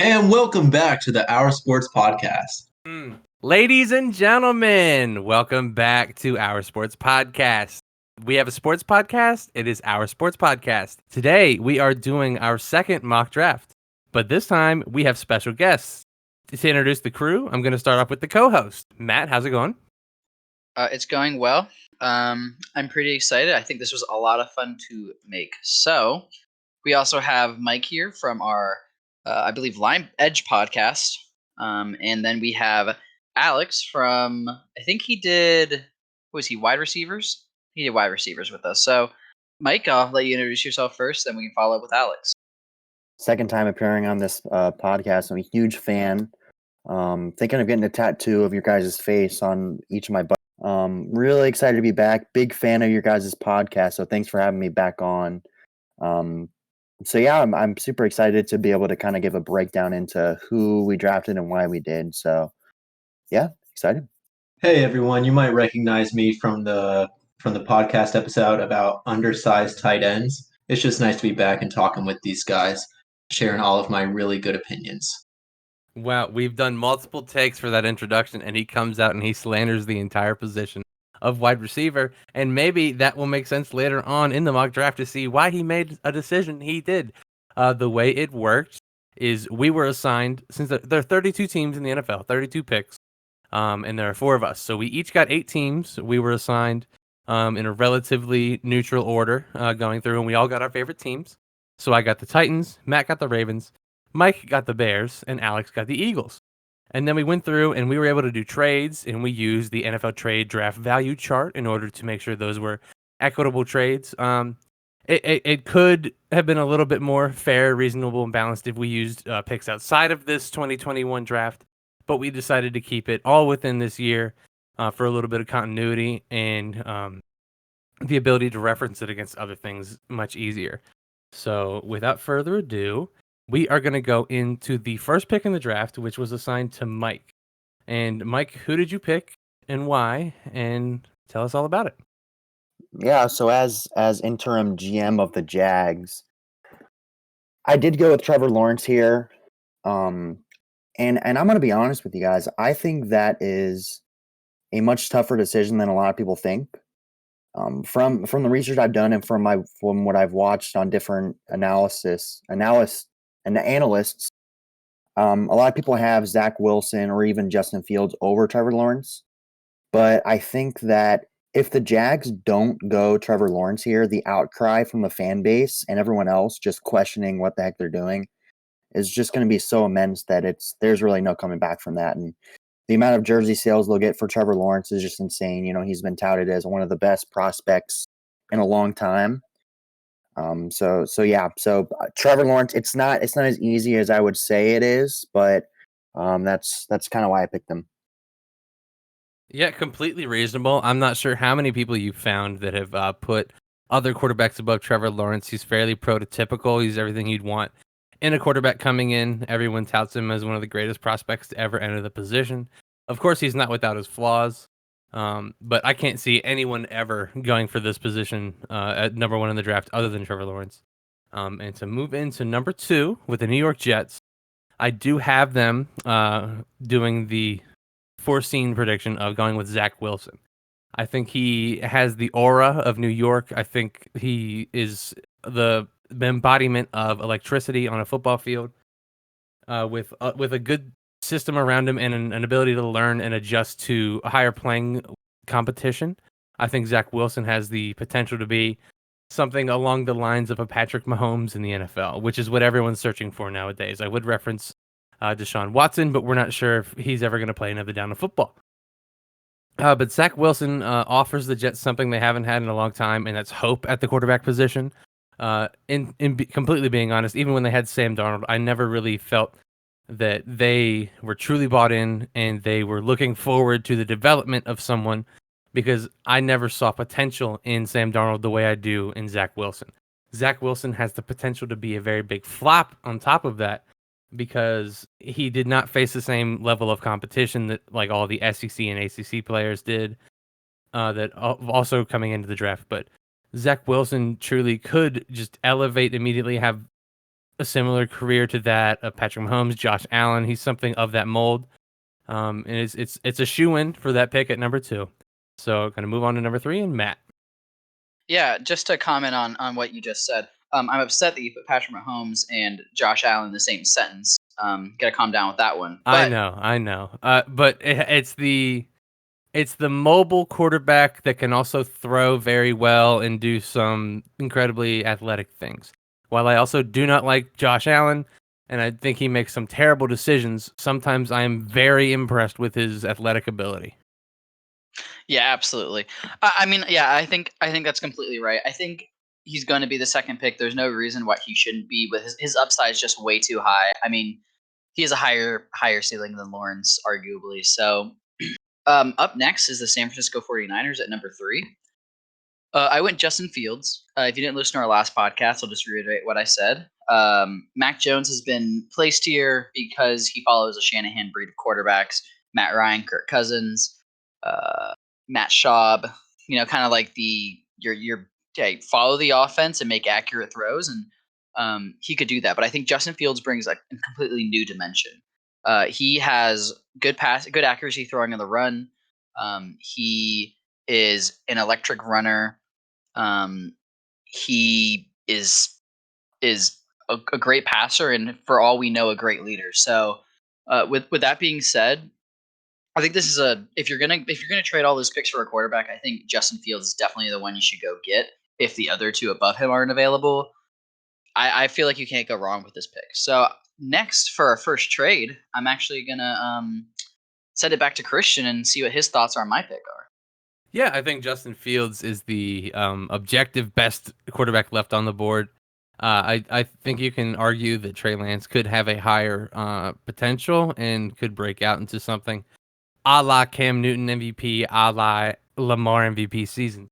And welcome back to the Our Sports Podcast. Ladies and gentlemen, welcome back to Our Sports Podcast. We have a sports podcast. It is Our Sports Podcast. Today, we are doing our second mock draft, but this time we have special guests. To introduce the crew, I'm going to start off with the co-host. Matt, how's it going? It's going well. I'm pretty excited. I think this was a lot of fun to make. So, we also have Mike here from our, I believe, Lime Edge podcast. And then we have Alex from, I think he did, wide receivers? He did wide receivers with us. So, Mike, I'll let you introduce yourself first, then we can follow up with Alex. Second time appearing on this podcast. I'm a huge fan. Thinking of getting a tattoo of your guys' face on each of my buttons. Really excited to be back. Big fan of your guys' podcast, so thanks for having me back on. So yeah, I'm super excited to be able to kind of give a breakdown into who we drafted and why we did. So yeah, excited. Hey everyone, you might recognize me from the podcast episode about undersized tight ends. It's just nice to be back and talking with these guys, sharing all of my really good opinions. Wow, we've done multiple takes for that introduction, and he comes out and he slanders the entire position of wide receiver, and maybe that will make sense later on in the mock draft to see why he made a decision he did. The way it worked is we were assigned, since there are 32 teams in the NFL, 32 picks, and there are 4 of us, so we each got 8 teams. We were assigned in a relatively neutral order going through, and we all got our favorite teams. So I got the Titans, Matt got the Ravens, Mike got the Bears, and Alex got the Eagles. And then we went through and we were able to do trades, and we used the NFL trade draft value chart in order to make sure those were equitable trades. It could have been a little bit more fair, reasonable, and balanced if we used picks outside of this 2021 draft, but we decided to keep it all within this year for a little bit of continuity and the ability to reference it against other things much easier. So without further ado, we are going to go into the first pick in the draft, which was assigned to Mike. And Mike, who did you pick and why? And tell us all about it. Yeah, so as interim GM of the Jags, I did go with Trevor Lawrence here. And I'm going to be honest with you guys. I think that is a much tougher decision than a lot of people think. From the research I've done and from what I've watched on different analysts, a lot of people have Zach Wilson or even Justin Fields over Trevor Lawrence. But I think that if the Jags don't go Trevor Lawrence here, the outcry from the fan base and everyone else just questioning what the heck they're doing is just going to be so immense that there's really no coming back from that. And the amount of jersey sales they'll get for Trevor Lawrence is just insane. You know, he's been touted as one of the best prospects in a long time. So Trevor Lawrence, it's not as easy as I would say it is, but that's kind of why I picked him. Yeah, completely reasonable. I'm not sure how many people you found that have put other quarterbacks above Trevor Lawrence. He's fairly prototypical. He's everything you'd want in a quarterback coming in. Everyone touts him as one of the greatest prospects to ever enter the position. Of course, he's not without his flaws, but I can't see anyone ever going for this position at number 1 in the draft other than Trevor Lawrence. And to move into number 2 with the New York Jets, I do have them doing the foreseen prediction of going with Zach Wilson. I think he has the aura of New York. I think he is the embodiment of electricity on a football field with a good system around him and an ability to learn and adjust to a higher playing competition. I think Zach Wilson has the potential to be something along the lines of a Patrick Mahomes in the NFL, which is what everyone's searching for nowadays. I would reference Deshaun Watson, but we're not sure if he's ever going to play another down of football. But Zach Wilson offers the Jets something they haven't had in a long time, and that's hope at the quarterback position. Completely being honest, even when they had Sam Darnold, I never really felt that they were truly bought in and they were looking forward to the development of someone, because I never saw potential in Sam Darnold the way I do in Zach Wilson. Zach Wilson has the potential to be a very big flop on top of that, because he did not face the same level of competition that like all the SEC and ACC players did that also coming into the draft. But Zach Wilson truly could just elevate immediately, have a similar career to that of Patrick Mahomes, Josh Allen. He's something of that mold. And it's a shoe-in for that pick at number 2. So going to move on to number 3, and Matt. Yeah, just to comment on what you just said. I'm upset that you put Patrick Mahomes and Josh Allen in the same sentence. Gotta calm down with that one. I But know. But it's the mobile quarterback that can also throw very well and do some incredibly athletic things. While I also do not like Josh Allen, and I think he makes some terrible decisions, sometimes I am very impressed with his athletic ability. yeah, absolutely. I mean, yeah, I think that's completely right. I think he's going to be the second pick. There's no reason why he shouldn't be. But his upside is just way too high. I mean, he has a higher ceiling than Lawrence, arguably. So, up next is the San Francisco 49ers at number 3. I went Justin Fields. If you didn't listen to our last podcast, I'll just reiterate what I said. Mac Jones has been placed here because he follows a Shanahan breed of quarterbacks: Matt Ryan, Kirk Cousins, Matt Schaub. Kind of like follow the offense and make accurate throws, and he could do that. But I think Justin Fields brings like a completely new dimension. He has good accuracy throwing on the run. He is an electric runner. He is a great passer, and for all we know, a great leader. So, with that being said, I think this is if you're gonna trade all those picks for a quarterback, I think Justin Fields is definitely the one you should go get. If the other two above him aren't available, I feel like you can't go wrong with this pick. So next for our first trade, I'm actually gonna send it back to Christian and see what his thoughts on my pick are. Yeah, I think Justin Fields is the objective best quarterback left on the board. I think you can argue that Trey Lance could have a higher potential and could break out into something a la Cam Newton MVP, a la Lamar MVP season.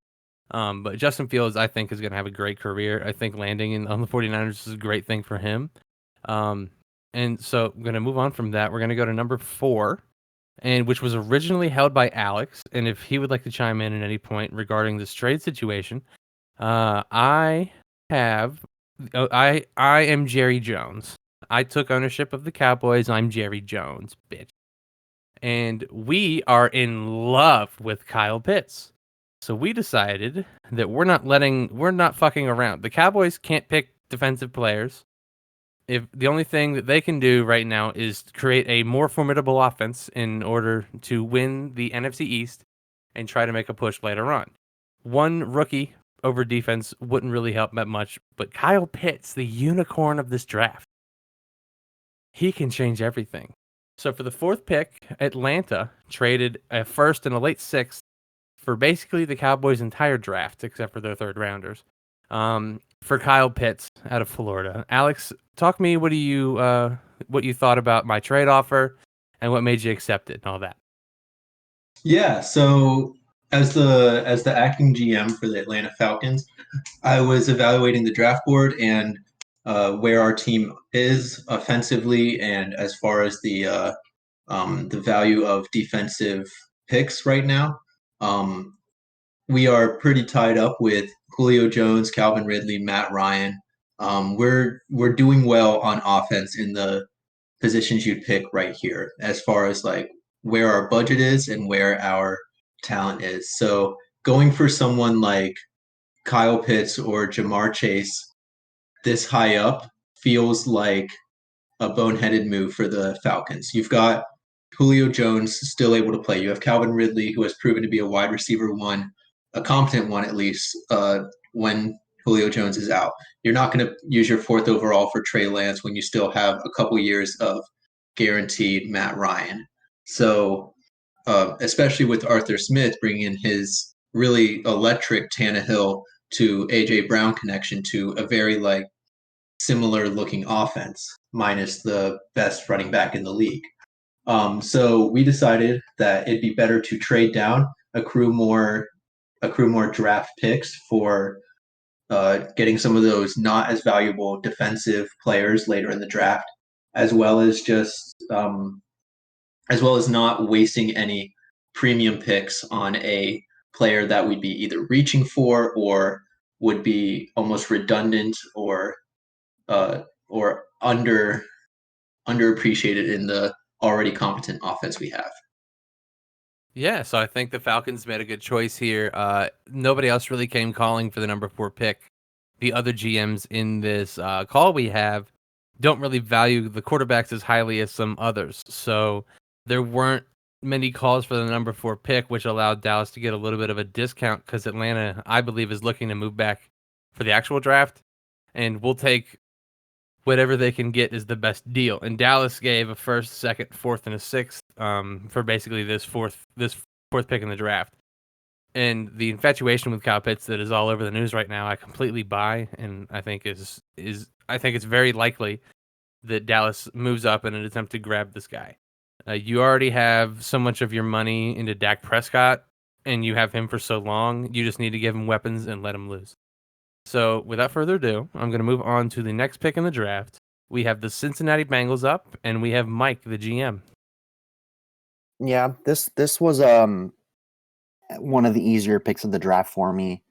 But Justin Fields, I think, is going to have a great career. I think landing on the 49ers is a great thing for him. And so I'm going to move on from that. We're going to go to number 4, and which was originally held by Alex. And if he would like to chime in at any point regarding this trade situation, I am Jerry Jones. I took ownership of the Cowboys. I'm Jerry Jones, bitch. And we are in love with Kyle Pitts. So we decided that we're not fucking around. The Cowboys can't pick defensive players. If the only thing that they can do right now is create a more formidable offense in order to win the NFC East and try to make a push later on. One rookie over defense wouldn't really help that much, but Kyle Pitts, the unicorn of this draft, he can change everything. So for the 4th pick, Atlanta traded a first and a late 6th for basically the Cowboys' entire draft, except for their 3rd rounders, for Kyle Pitts out of Florida. Alex, talk me what you thought about my trade offer and what made you accept it and all that. Yeah, so as the acting GM for the Atlanta Falcons, I was evaluating the draft board and where our team is offensively, and as far as the value of defensive picks right now. We are pretty tied up with Julio Jones, Calvin Ridley, Matt Ryan. We're doing well on offense in the positions you'd pick right here, as far as like where our budget is and where our talent is. So going for someone like Kyle Pitts or Jamar Chase this high up feels like a boneheaded move for the Falcons. You've got Julio Jones still able to play. You have Calvin Ridley, who has proven to be a wide receiver one, a competent one at least, when Julio Jones is out. You're not going to use your 4th overall for Trey Lance when you still have a couple years of guaranteed Matt Ryan. So, especially with Arthur Smith bringing in his really electric Tannehill to AJ Brown connection to a very like similar looking offense, minus the best running back in the league. So we decided that it'd be better to trade down, accrue more draft picks for getting some of those not as valuable defensive players later in the draft, as well as not wasting any premium picks on a player that we'd be either reaching for or would be almost redundant or underappreciated in the already competent offense we have. Yeah, so I think the Falcons made a good choice here. Nobody else really came calling for the number 4 pick. The other GMs in this call we have don't really value the quarterbacks as highly as some others. So there weren't many calls for the number 4 pick, which allowed Dallas to get a little bit of a discount because Atlanta, I believe, is looking to move back for the actual draft. And we'll take whatever they can get is the best deal. And Dallas gave a first, second, fourth, and a sixth for basically this fourth pick in the draft. And the infatuation with Kyle Pitts that is all over the news right now, I completely buy, and I think I think it's very likely that Dallas moves up in an attempt to grab this guy. You already have so much of your money into Dak Prescott, and you have him for so long. You just need to give him weapons and let him lose. So, without further ado, I'm going to move on to the next pick in the draft. We have the Cincinnati Bengals up, and we have Mike, the GM. Yeah, this was one of the easier picks of the draft for me.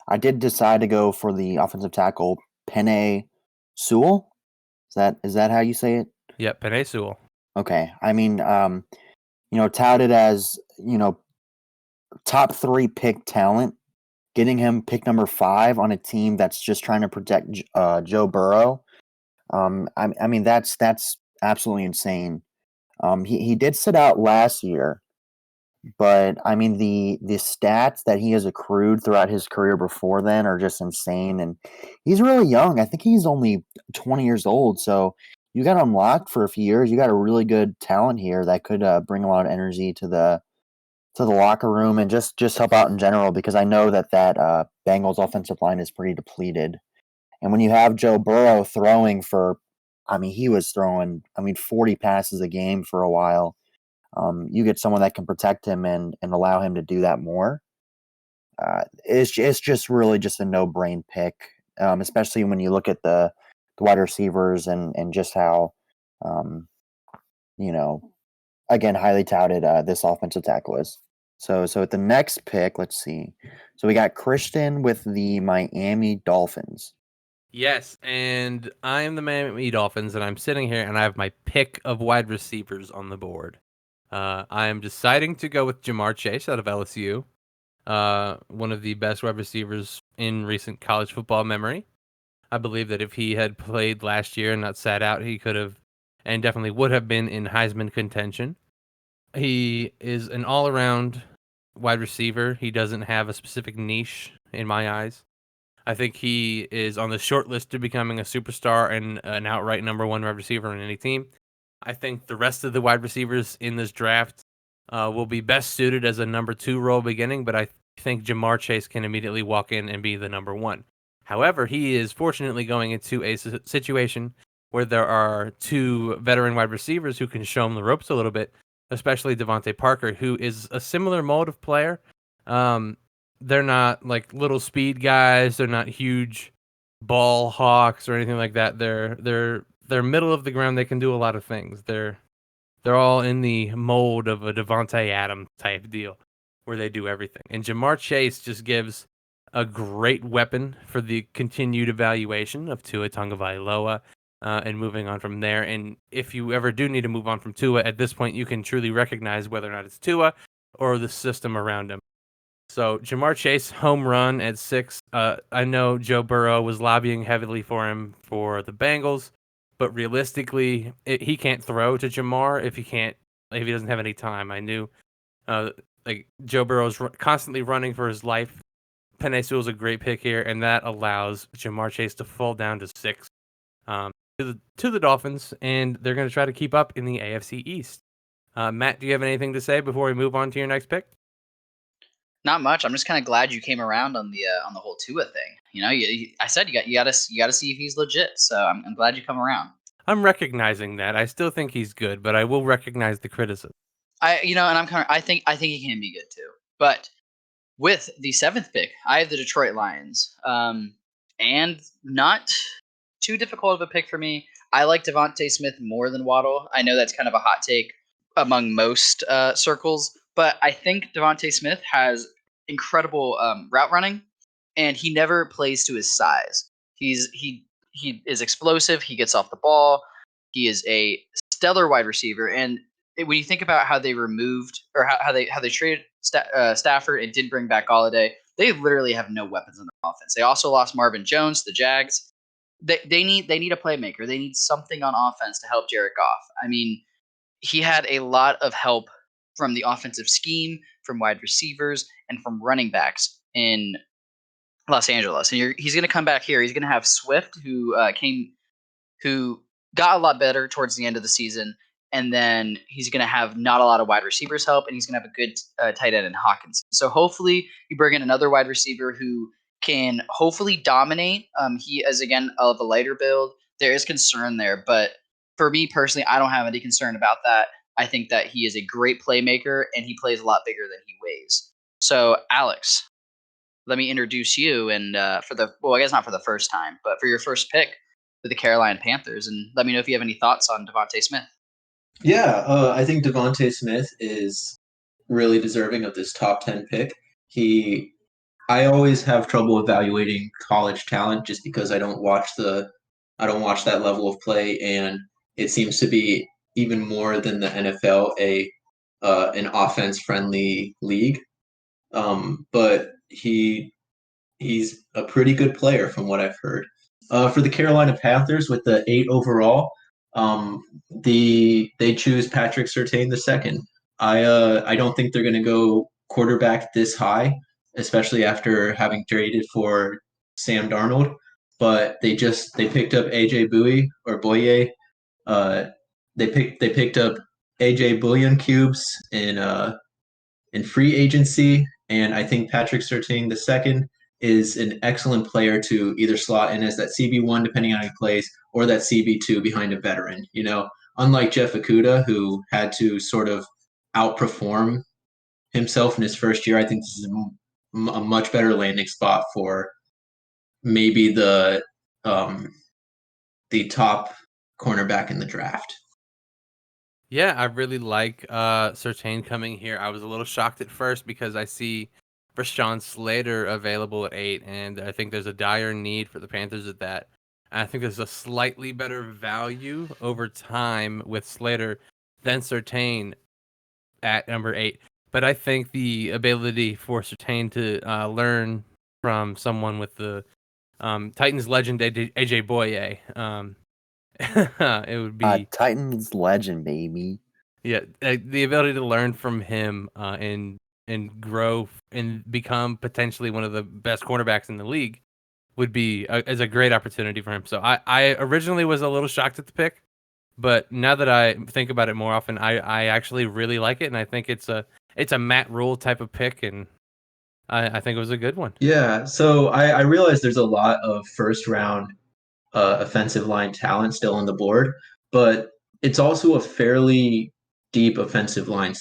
I did decide to go for the offensive tackle Penei Sewell. Is that how you say it? Yep, Penei Sewell. Okay. I mean, touted as, top 3 pick talent, getting him pick number 5 on a team that's just trying to protect Joe Burrow. I mean that's absolutely insane. He did sit out last year, but I mean the stats that he has accrued throughout his career before then are just insane, and he's really young. I think he's only 20 years old, so you got unlocked for a few years. You got a really good talent here that could bring a lot of energy to the locker room and just help out in general, because I know that Bengals offensive line is pretty depleted. And when you have Joe Burrow throwing for, I mean, he was throwing, 40 passes a game for a while. You get someone that can protect him and allow him to do that more. It's just really just a no-brain pick, especially when you look at the wide receivers and just how, you know, again, highly touted this offensive tackle is. So at the next pick, let's see. So we got Christian with the Miami Dolphins. Yes, and I am the Miami Dolphins, and I'm sitting here, and I have my pick of wide receivers on the board. I am deciding to go with Jamar Chase out of LSU, one of the best wide receivers in recent college football memory. I believe that if he had played last year and not sat out, he could have and definitely would have been in Heisman contention. He is an all-around wide receiver. He doesn't have a specific niche in my eyes. I think he is on the short list to becoming a superstar and an outright number 1 wide receiver on any team. I think the rest of the wide receivers in this draft will be best suited as a number 2 role beginning, but I think Jamar Chase can immediately walk in and be the number 1. However, he is fortunately going into a situation where there are 2 veteran wide receivers who can show him the ropes a little bit, especially Devontae Parker, who is a similar mold of player. They're not like little speed guys. They're not huge ball hawks or anything like that. They're middle of the ground. They can do a lot of things. They're all in the mold of a Devontae Adams type deal where they do everything. And Jamar Chase just gives a great weapon for the continued evaluation of Tua Tagovailoa and moving on from there. And if you ever do need to move on from Tua, at this point, you can truly recognize whether or not it's Tua or the system around him. So Jamar Chase, home run at 6. I know Joe Burrow was lobbying heavily for him for the Bengals, but realistically, he can't throw to Jamar if he doesn't have any time. I knew, Joe Burrow's constantly running for his life. Penei Sewell's a great pick here, and that allows Jamar Chase to fall down to 6 to the Dolphins, and they're going to try to keep up in the AFC East. Matt, do you have anything to say before we move on to your next pick? Not much. I'm just kind of glad you came around on the whole Tua thing. I said you gotta see if he's legit. So I'm glad you come around. I'm recognizing that. I still think he's good, but I will recognize the criticism. And I think he can be good too. But with the 7th pick, I have the Detroit Lions. And not too difficult of a pick for me. I like Devontae Smith more than Waddle. I know that's kind of a hot take among most circles, but I think Devontae Smith has incredible route running, and he never plays to his size. He he is explosive. He gets off the ball. He is a stellar wide receiver. And when you think about how they removed or how they traded Stafford and didn't bring back Galladay, they literally have no weapons in their offense. They also lost Marvin Jones, the Jags. They need a playmaker. They need something on offense to help Jared Goff. I mean, he had a lot of help from the offensive scheme, from wide receivers, and from running backs in Los Angeles. And he's going to come back here. He's going to have Swift, who got a lot better towards the end of the season, and then he's going to have not a lot of wide receivers help, and he's going to have a good tight end in Hawkins. So hopefully you bring in another wide receiver who can hopefully dominate. He is, again, of a lighter build. There is concern there, but for me personally, I don't have any concern about that. I think that he is a great playmaker, and he plays a lot bigger than he weighs. So, Alex, let me introduce you, and I guess not for the first time, but for your first pick for the Carolina Panthers, and let me know if you have any thoughts on Devontae Smith. Yeah, I think Devontae Smith is really deserving of this top 10 pick. I always have trouble evaluating college talent just because I don't watch that level of play, and it seems to be even more than the NFL an offense friendly league. But he's a pretty good player from what I've heard. For the Carolina Panthers with the 8 overall, they choose Patrick Surtain II. I don't think they're going to go quarterback this high, especially after having traded for Sam Darnold. But they picked up AJ Boye. They picked up AJ Bullion Cubes in free agency, and I think Patrick Surtain II is an excellent player to either slot in as that CB1 depending on how he plays, or that CB2 behind a veteran. Unlike Jeff Okudah, who had to sort of outperform himself in his first year, I think this is a much better landing spot for maybe the top cornerback in the draft. Yeah, I really like Surtain coming here. I was a little shocked at first because I see Rashawn Slater available at 8, and I think there's a dire need for the Panthers at that. And I think there's a slightly better value over time with Slater than Surtain at number 8. But I think the ability for Surtain to learn from someone with the Titans legend AJ Boye, it would be Titans legend, baby. Yeah, the ability to learn from him and grow and become potentially one of the best cornerbacks in the league would be is a great opportunity for him. So I originally was a little shocked at the pick, but now that I think about it more often, I actually really like it, and I think it's a Matt Rule type of pick, and I think it was a good one. Yeah, so I realize there's a lot of first round offensive line talent still on the board, but it's also a fairly deep offensive line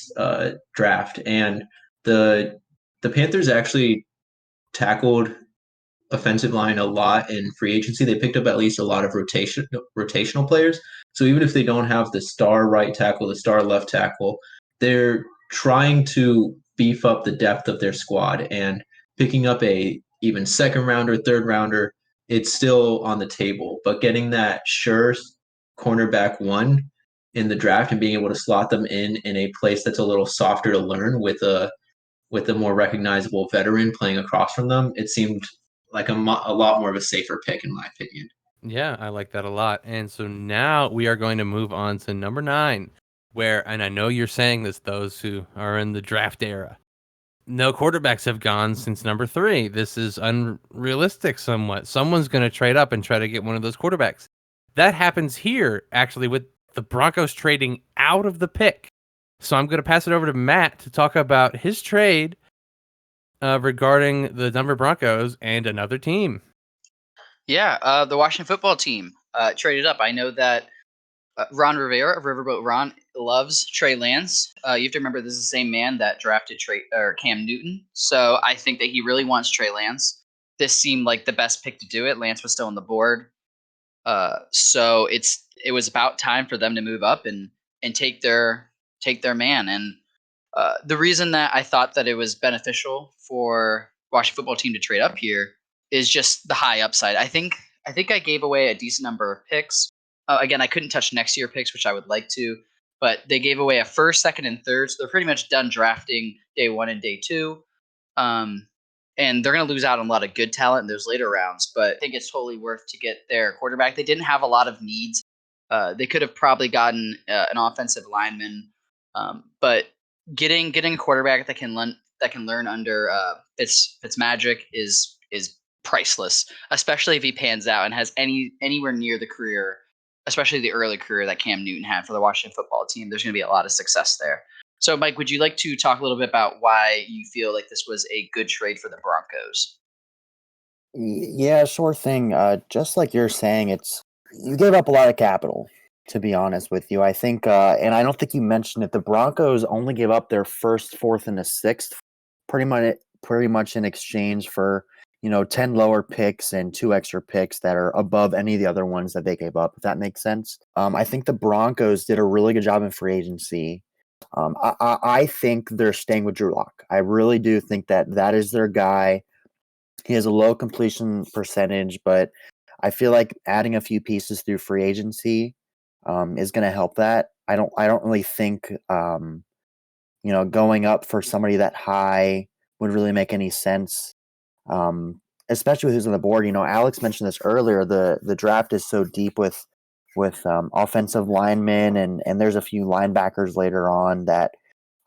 draft, and the Panthers actually tackled offensive line a lot in free agency. They picked up at least a lot of rotational players. So even if they don't have the star right tackle, the star left tackle, they're trying to beef up the depth of their squad, and picking up a even second rounder, third rounder, it's still on the table. But getting that sure cornerback 1 in the draft and being able to slot them in a place that's a little softer to learn with a more recognizable veteran playing across from them, it seemed like a lot more of a safer pick in my opinion. Yeah, I like that a lot. And so now we are going to move on to number 9, where, and I know you're saying this, those who are in the draft era, no quarterbacks have gone since number 3. This is unrealistic somewhat. Someone's going to trade up and try to get one of those quarterbacks. That happens here, actually, with the Broncos trading out of the pick. So I'm going to pass it over to Matt to talk about his trade regarding the Denver Broncos and another team. Yeah, the Washington football team traded up. I know that Ron Rivera of Riverboat Ron loves Trey Lance. You have to remember this is the same man that drafted Cam Newton. So I think that he really wants Trey Lance. This seemed like the best pick to do it. Lance was still on the board. So it was about time for them to move up and take their man. And the reason that I thought that it was beneficial for Washington football team to trade up here is just the high upside. I think I think I gave away a decent number of picks. Again, I couldn't touch next year picks, which I would like to, but they gave away a first, second, and third, so they're pretty much done drafting day 1 and day 2. And they're going to lose out on a lot of good talent in those later rounds, but I think it's totally worth to get their quarterback. They didn't have a lot of needs. They could have probably gotten an offensive lineman, but getting a quarterback that can learn under Fitzmagic is priceless, especially if he pans out and has anywhere near the career, especially the early career that Cam Newton had for the Washington football team. There's going to be a lot of success there. So, Mike, would you like to talk a little bit about why you feel like this was a good trade for the Broncos? Yeah, sure thing. Just like you're saying, you gave up a lot of capital, to be honest with you. I think, and I don't think you mentioned it, the Broncos only gave up their first, fourth, and a sixth, pretty much in exchange for 10 lower picks and 2 extra picks that are above any of the other ones that they gave up. If that makes sense. I think the Broncos did a really good job in free agency. I think they're staying with Drew Lock. I really do think that is their guy. He has a low completion percentage, but I feel like adding a few pieces through free agency is going to help that. I don't really think going up for somebody that high would really make any sense. Especially with who's on the board. Alex mentioned this earlier. The draft is so deep with offensive linemen, and there's a few linebackers later on that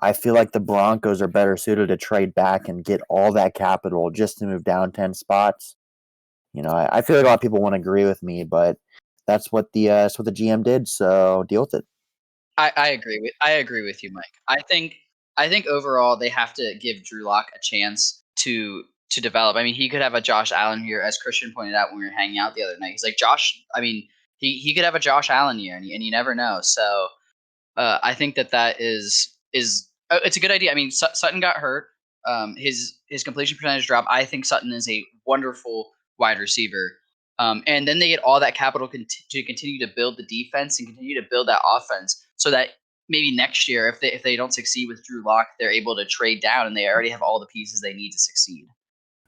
I feel like the Broncos are better suited to trade back and get all that capital just to move down 10 spots. I feel like a lot of people won't agree with me, but that's what the GM did. So deal with it. I agree with you, Mike. I think overall they have to give Drew Lock a chance to develop. I mean, he could have a Josh Allen here, as Christian pointed out when we were hanging out the other night. He's like, Josh. I mean, he could have a Josh Allen year, and you never know. So I think that is it's a good idea. I mean, Sutton got hurt. His completion percentage dropped. I think Sutton is a wonderful wide receiver. And then they get all that capital to continue to build the defense and continue to build that offense, so that maybe next year, if they don't succeed with Drew Lock, they're able to trade down and they already have all the pieces they need to succeed.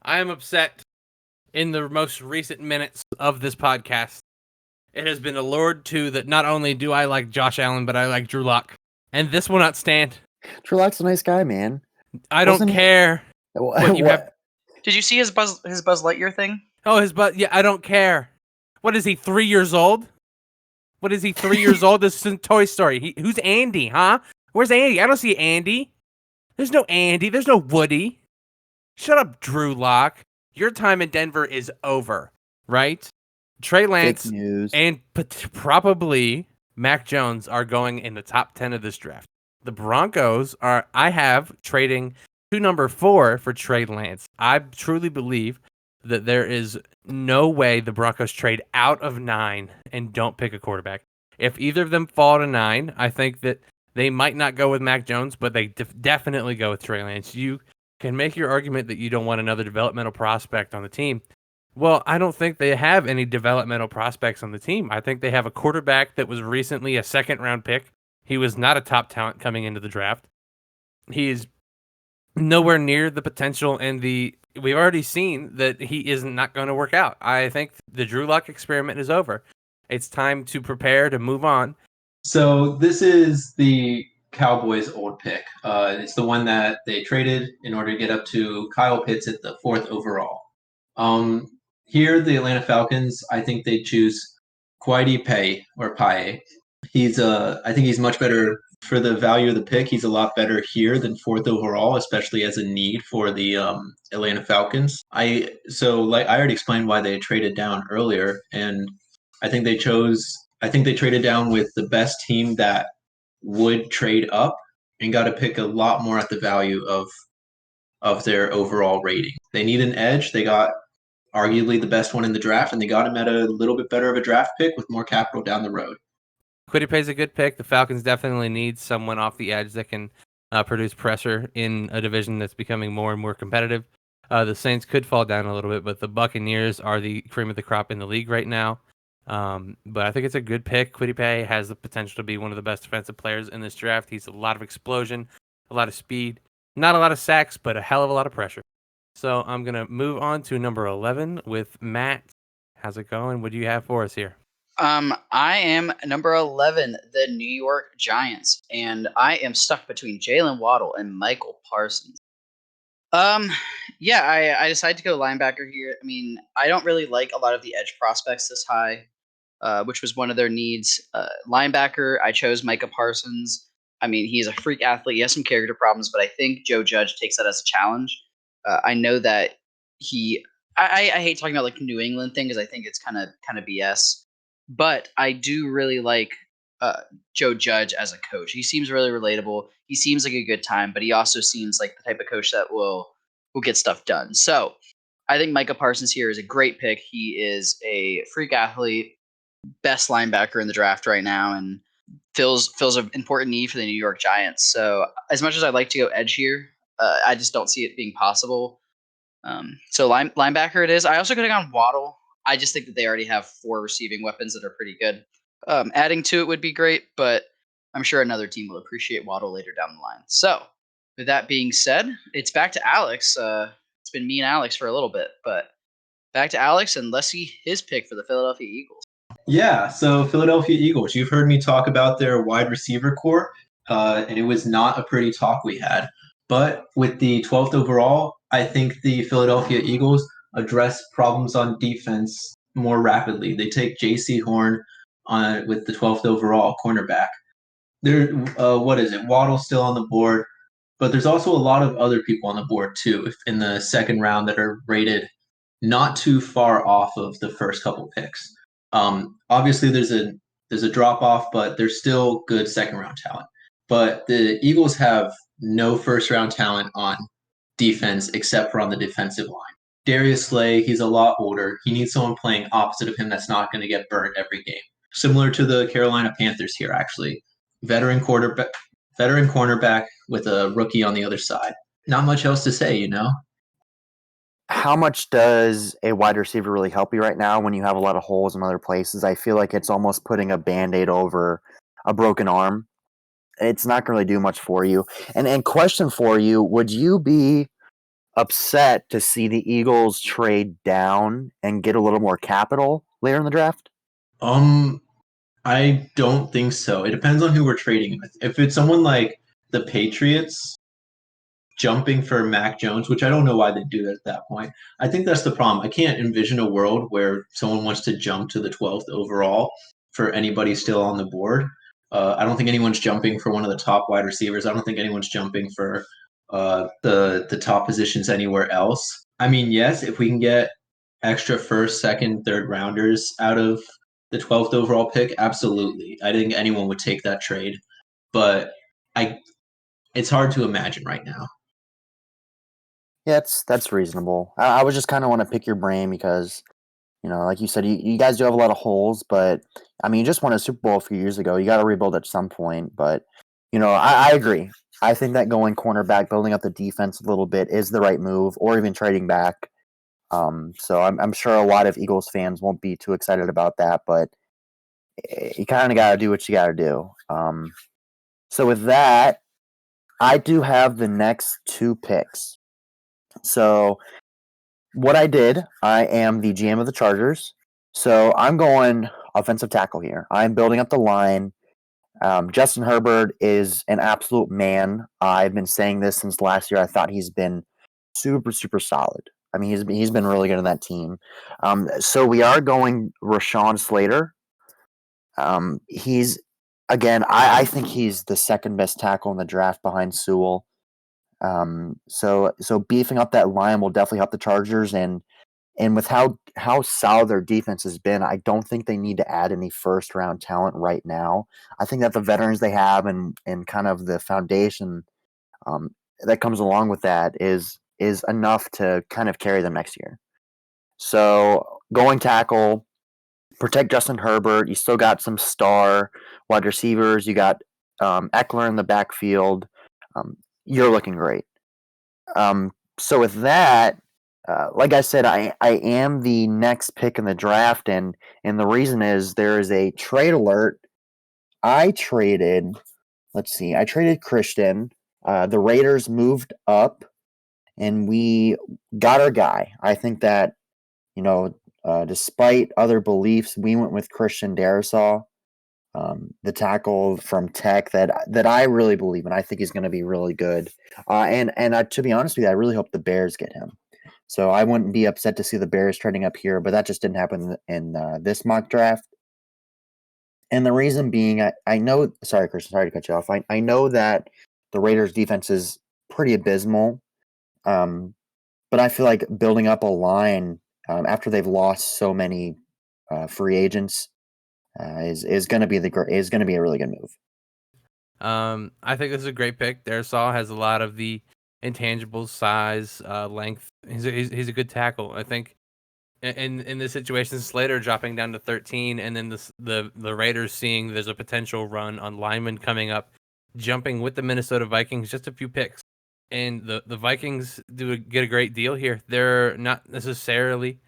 I am upset. In the most recent minutes of this podcast, it has been allured to that not only do I like Josh Allen, but I like Drew Lock, and this will not stand. Drew Lock's a nice guy, man. I don't care what you have. Did you see his Buzz Lightyear thing? Oh, yeah, I don't care. What is he, 3 years old? What is he, 3 years old? This is Toy Story. Who's Andy, huh? Where's Andy? I don't see Andy. There's no Andy. There's no Woody. Shut up, Drew Lock. Your time in Denver is over, right? Trey Lance and probably Mac Jones are going in the top 10 of this draft. The Broncos I have trading to number 4 for Trey Lance. I truly believe that there is no way the Broncos trade out of 9 and don't pick a quarterback. If either of them fall to 9, I think that they might not go with Mac Jones, but they definitely go with Trey Lance. You can make your argument that you don't want another developmental prospect on the team. Well, I don't think they have any developmental prospects on the team. I think they have a quarterback that was recently a second-round pick. He was not a top talent coming into the draft. He is nowhere near the potential, and we've already seen that he is not going to work out. I think the Drew Lock experiment is over. It's time to prepare to move on. So this is the Cowboys' old pick. It's the one that they traded in order to get up to Kyle Pitts at the 4th overall. Here, the Atlanta Falcons, I think they choose Kwity Paye. I think he's much better for the value of the pick. He's a lot better here than 4th overall, especially as a need for the Atlanta Falcons. I already explained why they traded down earlier, and I think they traded down with the best team that would trade up and got to pick a lot more at the value of their overall rating. They need an edge. They got arguably the best one in the draft, and they got him at a little bit better of a draft pick with more capital down the road. Kwity Paye's a good pick. The Falcons definitely need someone off the edge that can produce pressure in a division that's becoming more and more competitive. The Saints could fall down a little bit, but the Buccaneers are the cream of the crop in the league right now. But I think it's a good pick. Kwity Paye has the potential to be one of the best defensive players in this draft. He's a lot of explosion, a lot of speed, not a lot of sacks, but a hell of a lot of pressure. So I'm going to move on to number 11 with Matt. How's it going? What do you have for us here? I am number 11, the New York Giants, and I am stuck between Jalen Waddle and Michael Parsons. Um, yeah, I decided to go linebacker here. I mean, I don't really like a lot of the edge prospects this high, which was one of their needs. Linebacker, I chose Micah Parsons. I mean, he's a freak athlete. He has some character problems, but I think Joe Judge takes that as a challenge. I know that he. I hate talking about like New England thing because I think it's kind of BS. But I do really like Joe Judge as a coach. He seems really relatable. He seems like a good time, but he also seems like the type of coach that will get stuff done. So I think Micah Parsons here is a great pick. He is a freak athlete, best linebacker in the draft right now, and fills an important need for the New York Giants. So as much as I'd like to go edge here, I just don't see it being possible. So linebacker it is. I also could have gone Waddle. I just think that they already have 4 receiving weapons that are pretty good. Adding to it would be great, but I'm sure another team will appreciate Waddle later down the line. So with that being said, it's back to Alex. It's been me and Alex for a little bit, but back to Alex, and let's see his pick for the Philadelphia Eagles. Yeah, so Philadelphia Eagles, you've heard me talk about their wide receiver core, and it was not a pretty talk we had. But with the 12th overall, I think the Philadelphia Eagles address problems on defense more rapidly. They take J.C. Horn with the 12th overall cornerback. What is it? Waddle's still on the board, but there's also a lot of other people on the board too in the second round that are rated not too far off of the first couple picks. Obviously, there's a drop off, but there's still good second round talent. But the Eagles have no first round talent on defense except for on the defensive line. Darius Slay, he's a lot older. He needs someone playing opposite of him that's not going to get burnt every game. Similar to the Carolina Panthers here, actually. Veteran cornerback with a rookie on the other side. Not much else to say, you know? How much does a wide receiver really help you right now when you have a lot of holes in other places? I feel like it's almost putting a Band-Aid over a broken arm. It's not going to really do much for you. And question for you, would you be upset to see the Eagles trade down and get a little more capital later in the draft? I don't think so. It depends on who we're trading with. If it's someone like the Patriots jumping for Mac Jones, which I don't know why they do that at that point, I think that's the problem. I can't envision a world where someone wants to jump to the 12th overall for anybody still on the board. I don't think anyone's jumping for one of the top wide receivers. I don't think anyone's jumping for the top positions anywhere else. I mean, yes, if we can get extra first, second, third rounders out of the 12th overall pick, absolutely. I think anyone would take that trade, but it's hard to imagine right now. Yeah, that's reasonable. I was just kind of want to pick your brain because, like you said, you guys do have a lot of holes, but I mean, you just won a Super Bowl a few years ago. You got to rebuild at some point, but I agree. I think that going cornerback, building up the defense a little bit is the right move, or even trading back. So I'm sure a lot of Eagles fans won't be too excited about that, but you kind of got to do what you got to do. So with that, I do have the next 2 picks. So what I did, I am the GM of the Chargers. So I'm going offensive tackle here. I'm building up the line. Justin Herbert is an absolute man. I've been saying this since last year. I thought he's been super, super solid. I mean, he's been really good in that team. So we are going Rashawn Slater. He's again, I think he's the second best tackle in the draft behind Sewell. So beefing up that line will definitely help the Chargers, and with how solid their defense has been, I don't think they need to add any first round talent right now. I think that the veterans they have and kind of the foundation that comes along with that is enough to kind of carry them next year. So going tackle, protect Justin Herbert. You still got some star wide receivers. You got Eckler in the backfield. You're looking great. So with that, like I said, I am the next pick in the draft, and the reason is there is a trade alert. I traded Christian. The Raiders moved up, and we got our guy. I think that, Despite other beliefs, we went with Christian Darrisaw, the tackle from Tech that I really believe in. I think he's going to be really good. And to be honest with you, I really hope the Bears get him. So I wouldn't be upset to see the Bears trending up here, but that just didn't happen in this mock draft. And the reason being, I know, sorry, Christian, sorry to cut you off. I know that the Raiders defense is pretty abysmal. But I feel like building up a line after they've lost so many free agents is going to be a really good move. I think this is a great pick. Darrisaw has a lot of the intangibles, size, length. He's a good tackle. I think in this situation, Slater dropping down to 13, and then the Raiders seeing there's a potential run on linemen coming up, jumping with the Minnesota Vikings just a few picks. And the Vikings get a great deal here. They're not necessarily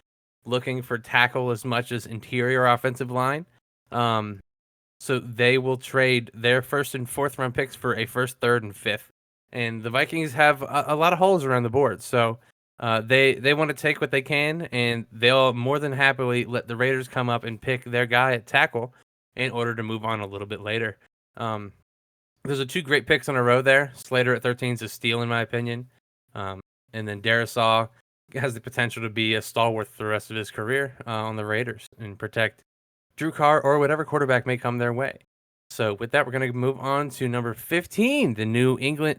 looking for tackle as much as interior offensive line. So they will trade their first and fourth round picks for a first, third, and fifth. And the Vikings have a lot of holes around the board. So they want to take what they can, and they'll more than happily let the Raiders come up and pick their guy at tackle in order to move on a little bit later. There's two great picks in a row there. Slater at 13 is a steal, in my opinion. And then Darrisaw has the potential to be a stalwart for the rest of his career on the Raiders and protect Drew Carr or whatever quarterback may come their way. So with that, we're going to move on to number 15, the New England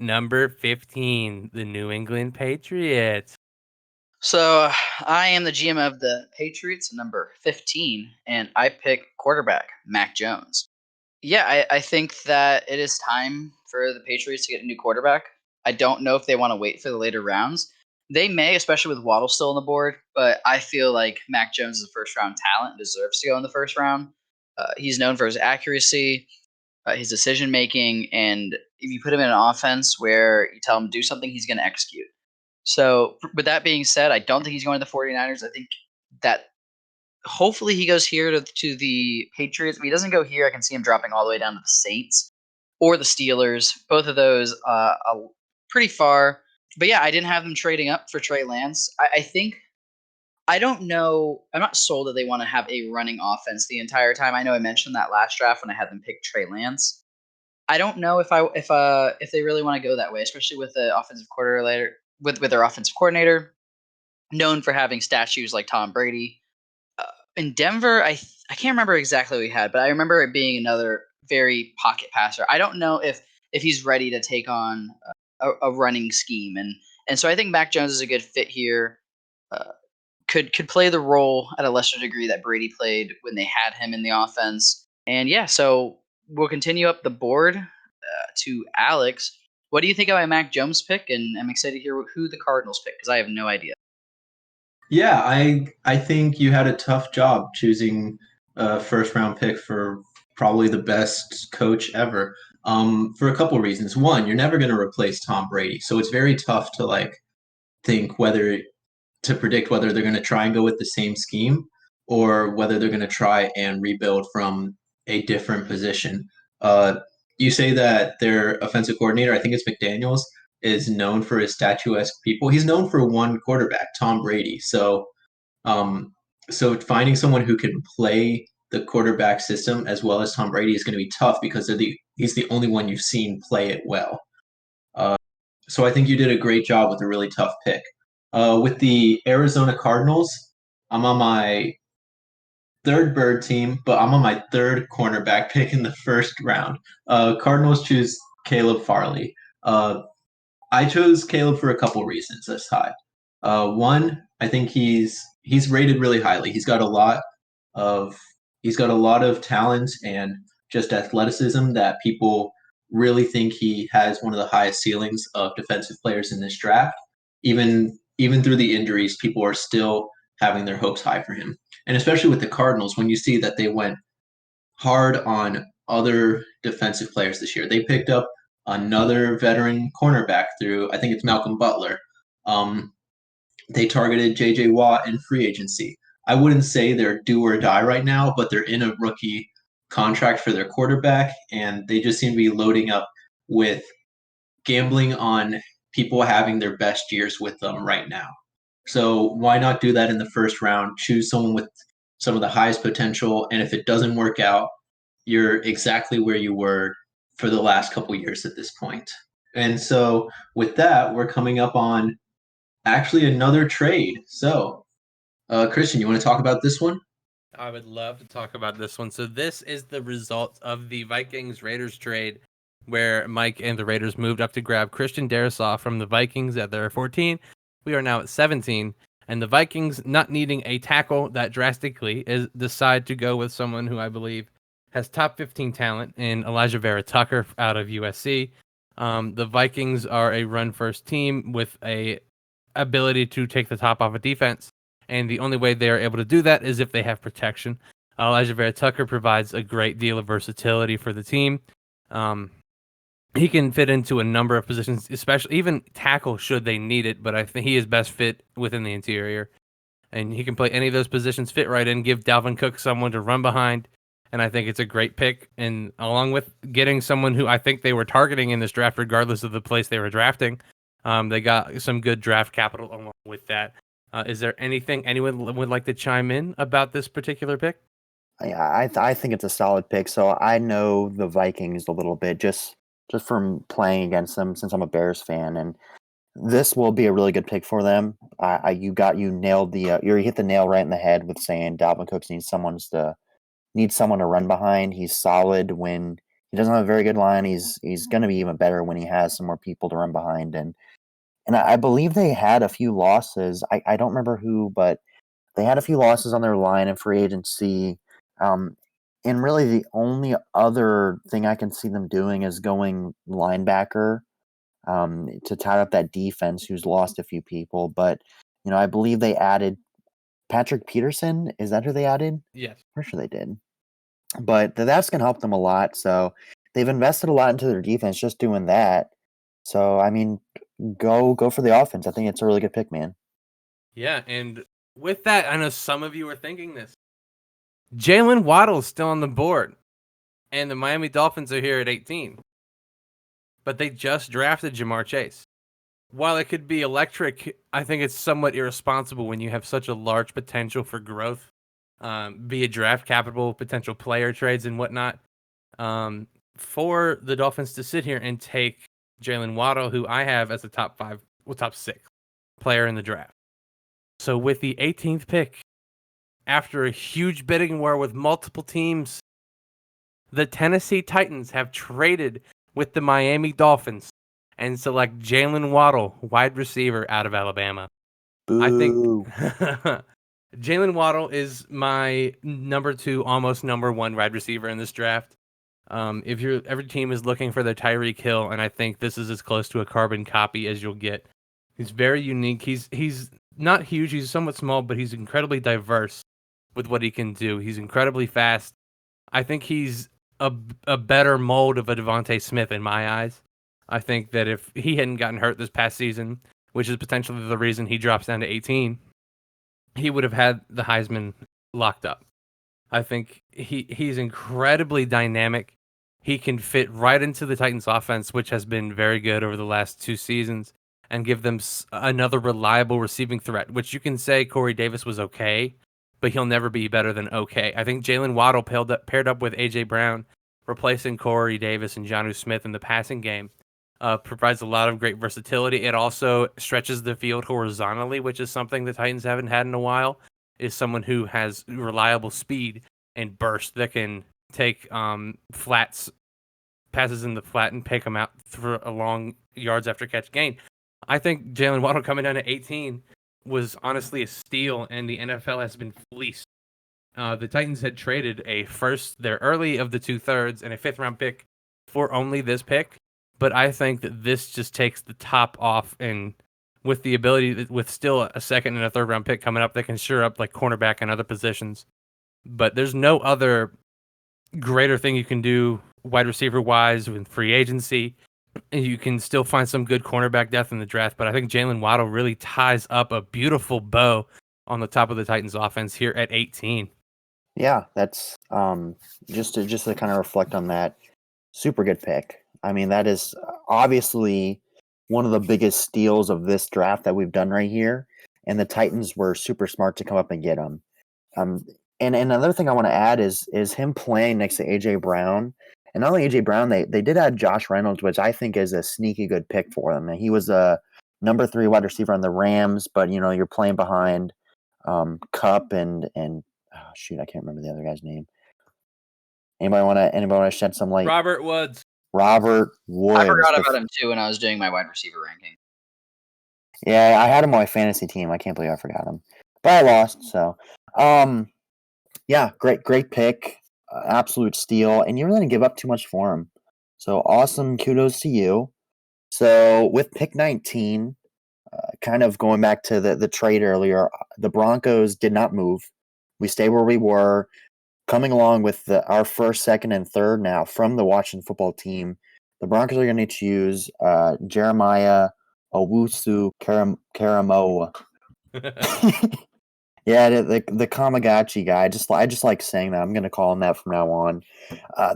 Patriots. So I am the GM of the Patriots, number 15, and I pick quarterback Mac Jones. Yeah, I think that it is time for the Patriots to get a new quarterback. I don't know if they want to wait for the later rounds. They may, especially with Waddle still on the board, but I feel like Mac Jones is a first-round talent and deserves to go in the first round. He's known for his accuracy, his decision-making, and if you put him in an offense where you tell him to do something, he's going to execute. So with that being said, I don't think he's going to the 49ers. I think that hopefully he goes here to the Patriots. If he doesn't go here, I can see him dropping all the way down to the Saints or the Steelers. Both of those are pretty far. But yeah, I didn't have them trading up for Trey Lance. I think I don't know. I'm not sold that they want to have a running offense the entire time. I know I mentioned that last draft when I had them pick Trey Lance. I don't know if they really want to go that way, especially with the offensive coordinator with their offensive coordinator, known for having statues like Tom Brady. In Denver, I can't remember exactly what he had, but I remember it being another very pocket passer. I don't know if he's ready to take on a running scheme, and so I think Mac Jones is a good fit here. Could play the role at a lesser degree that Brady played when they had him in the offense. And yeah, so we'll continue up the board to Alex. What do you think of my Mac Jones pick? And I'm excited to hear who the Cardinals pick because I have no idea. Yeah, I think you had a tough job choosing a first round pick for probably the best coach ever. For a couple of reasons. One, you're never going to replace Tom Brady, so it's very tough to predict whether they're going to try and go with the same scheme or whether they're going to try and rebuild from a different position. You say that their offensive coordinator, I think it's McDaniels, is known for his statuesque people. He's known for one quarterback, Tom Brady. So finding someone who can play the quarterback system as well as Tom Brady is going to be tough because he's the only one you've seen play it well. So I think you did a great job with a really tough pick. With the Arizona Cardinals, I'm on my third bird team, but I'm on my third cornerback pick in the first round. Cardinals choose Caleb Farley. I chose Caleb for a couple reasons this high. One, I think he's rated really highly. He's got a lot of talent and just athleticism that people really think he has one of the highest ceilings of defensive players in this draft. Even through the injuries, people are still having their hopes high for him. And especially with the Cardinals, when you see that they went hard on other defensive players this year, they picked up another veteran cornerback through, I think it's Malcolm Butler. They targeted J.J. Watt in free agency. I wouldn't say they're do or die right now, but they're in a rookie contract for their quarterback, and they just seem to be loading up with gambling on people having their best years with them right now. So why not do that in the first round? Choose someone with some of the highest potential, and if it doesn't work out, you're exactly where you were for the last couple years at this point. And so with that, we're coming up on actually another trade. So, Christian, you want to talk about this one? I would love to talk about this one. So this is the result of the Vikings Raiders trade, where Mike and the Raiders moved up to grab Christian Darrisaw from the Vikings at their 14. We are now at 17, and the Vikings, not needing a tackle that drastically, decide to go with someone who I believe has top 15 talent in Elijah Vera Tucker out of USC. The Vikings are a run-first team with a ability to take the top off a defense. And the only way they are able to do that is if they have protection. Elijah Vera Tucker provides a great deal of versatility for the team. He can fit into a number of positions, especially even tackle should they need it, but I think he is best fit within the interior. And he can play any of those positions, fit right in, give Dalvin Cook someone to run behind. And I think it's a great pick. And along with getting someone who I think they were targeting in this draft, regardless of the place they were drafting, they got some good draft capital along with that. Is there anything anyone would like to chime in about this particular pick? Yeah, I think it's a solid pick. So I know the Vikings a little bit just from playing against them since I'm a Bears fan, and this will be a really good pick for them. You nailed you hit the nail right in the head with saying Dalvin Cook needs someone to run behind. He's solid when he doesn't have a very good line. He's going to be even better when he has some more people to run behind. And I believe they had a few losses. I don't remember who, but they had a few losses on their line in free agency. And really the only other thing I can see them doing is going linebacker to tie up that defense who's lost a few people. But, I believe they added Patrick Peterson. Is that who they added? Yes. Pretty sure they did. But that's going to help them a lot. So they've invested a lot into their defense just doing that. So, I mean, go for the offense. I think it's a really good pick, man. Yeah, and with that, I know some of you are thinking this. Jalen Waddle is still on the board, and the Miami Dolphins are here at 18. But they just drafted Jamar Chase. While it could be electric, I think it's somewhat irresponsible when you have such a large potential for growth, be it draft capital, potential player trades, and whatnot. For the Dolphins to sit here and take Jalen Waddle, who I have as a top 6 player in the draft. So with the 18th pick, after a huge bidding war with multiple teams, the Tennessee Titans have traded with the Miami Dolphins and select Jalen Waddle, wide receiver out of Alabama. Boo. I think Jalen Waddle is my number 2, almost number 1 wide receiver in this draft. If every team is looking for their Tyreek Hill, and I think this is as close to a carbon copy as you'll get. He's very unique. He's not huge. He's somewhat small, but he's incredibly diverse with what he can do. He's incredibly fast. I think he's a better mold of a Devontae Smith in my eyes. I think that if he hadn't gotten hurt this past season, which is potentially the reason he drops down to 18, he would have had the Heisman locked up. I think he's incredibly dynamic. He can fit right into the Titans offense, which has been very good over the last 2 seasons, and give them another reliable receiving threat, which you can say Corey Davis was okay, but he'll never be better than okay. I think Jalen Waddle paired up with A.J. Brown, replacing Corey Davis and Jonnu Smith in the passing game, provides a lot of great versatility. It also stretches the field horizontally, which is something the Titans haven't had in a while, is someone who has reliable speed and burst that can take passes in the flat and pick them out for a long yards after catch gain. I think Jalen Waddle coming down to 18 was honestly a steal, and the NFL has been fleeced. The Titans had traded their early of the 2/3 and a 5th-round pick for only this pick, but I think that this just takes the top off, and with the ability, with still a 2nd and a 3rd-round pick coming up, they can shore up like cornerback and other positions. But there's no other greater thing you can do wide receiver-wise with free agency. You can still find some good cornerback depth in the draft, but I think Jalen Waddle really ties up a beautiful bow on the top of the Titans offense here at 18. Yeah, that's just to kind of reflect on that. Super good pick. I mean, that is obviously one of the biggest steals of this draft that we've done right here. and the Titans were super smart to come up and get him. And another thing I want to add is him playing next to AJ Brown. And not only AJ Brown, they did add Josh Reynolds, which I think is a sneaky good pick for them. And he was a number 3 wide receiver on the Rams, but you're playing behind Cup and shoot, I can't remember the other guy's name. Anybody want to shed some light? Robert Woods. Robert Woods. I forgot about him too when I was doing my wide receiver ranking. Yeah, I had him on my fantasy team. I can't believe I forgot him, but I lost. So, yeah, great pick, absolute steal, and you really didn't give up too much for him. So awesome, kudos to you. So with pick 19, kind of going back to the trade earlier, the Broncos did not move. We stayed where we were. Coming along with our first, second, and third now from the Washington football team, the Broncos are going to choose Jeremiah Owusu Karamoa. Yeah, the Kamagachi guy. I just like saying that. I'm going to call him that from now on.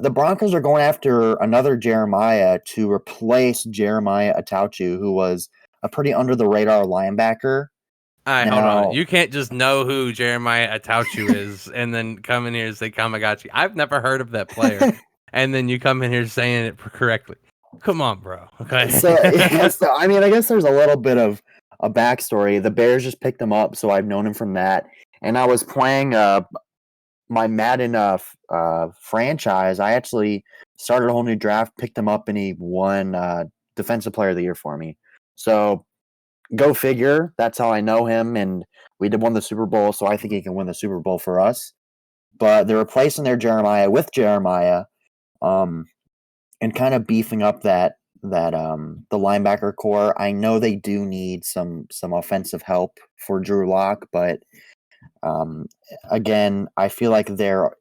The Broncos are going after another Jeremiah to replace Jeremiah Atauchu, who was a pretty under the radar linebacker. All right, hold on. You can't just know who Jeremiah Atauchu is and then come in here and say Kamagachi. I've never heard of that player. And then you come in here saying it correctly. Come on, bro. Okay. So I mean, I guess there's a little bit of a backstory. The Bears just picked him up, so I've known him from that. And I was playing my Madden franchise. I actually started a whole new draft, picked him up, and he won Defensive Player of the Year for me. So go figure. That's how I know him, and we did won the Super Bowl, so I think he can win the Super Bowl for us. But they're replacing their Jeremiah with Jeremiah, and kind of beefing up the linebacker core. I know they do need some offensive help for Drew Lock, but again, I feel like there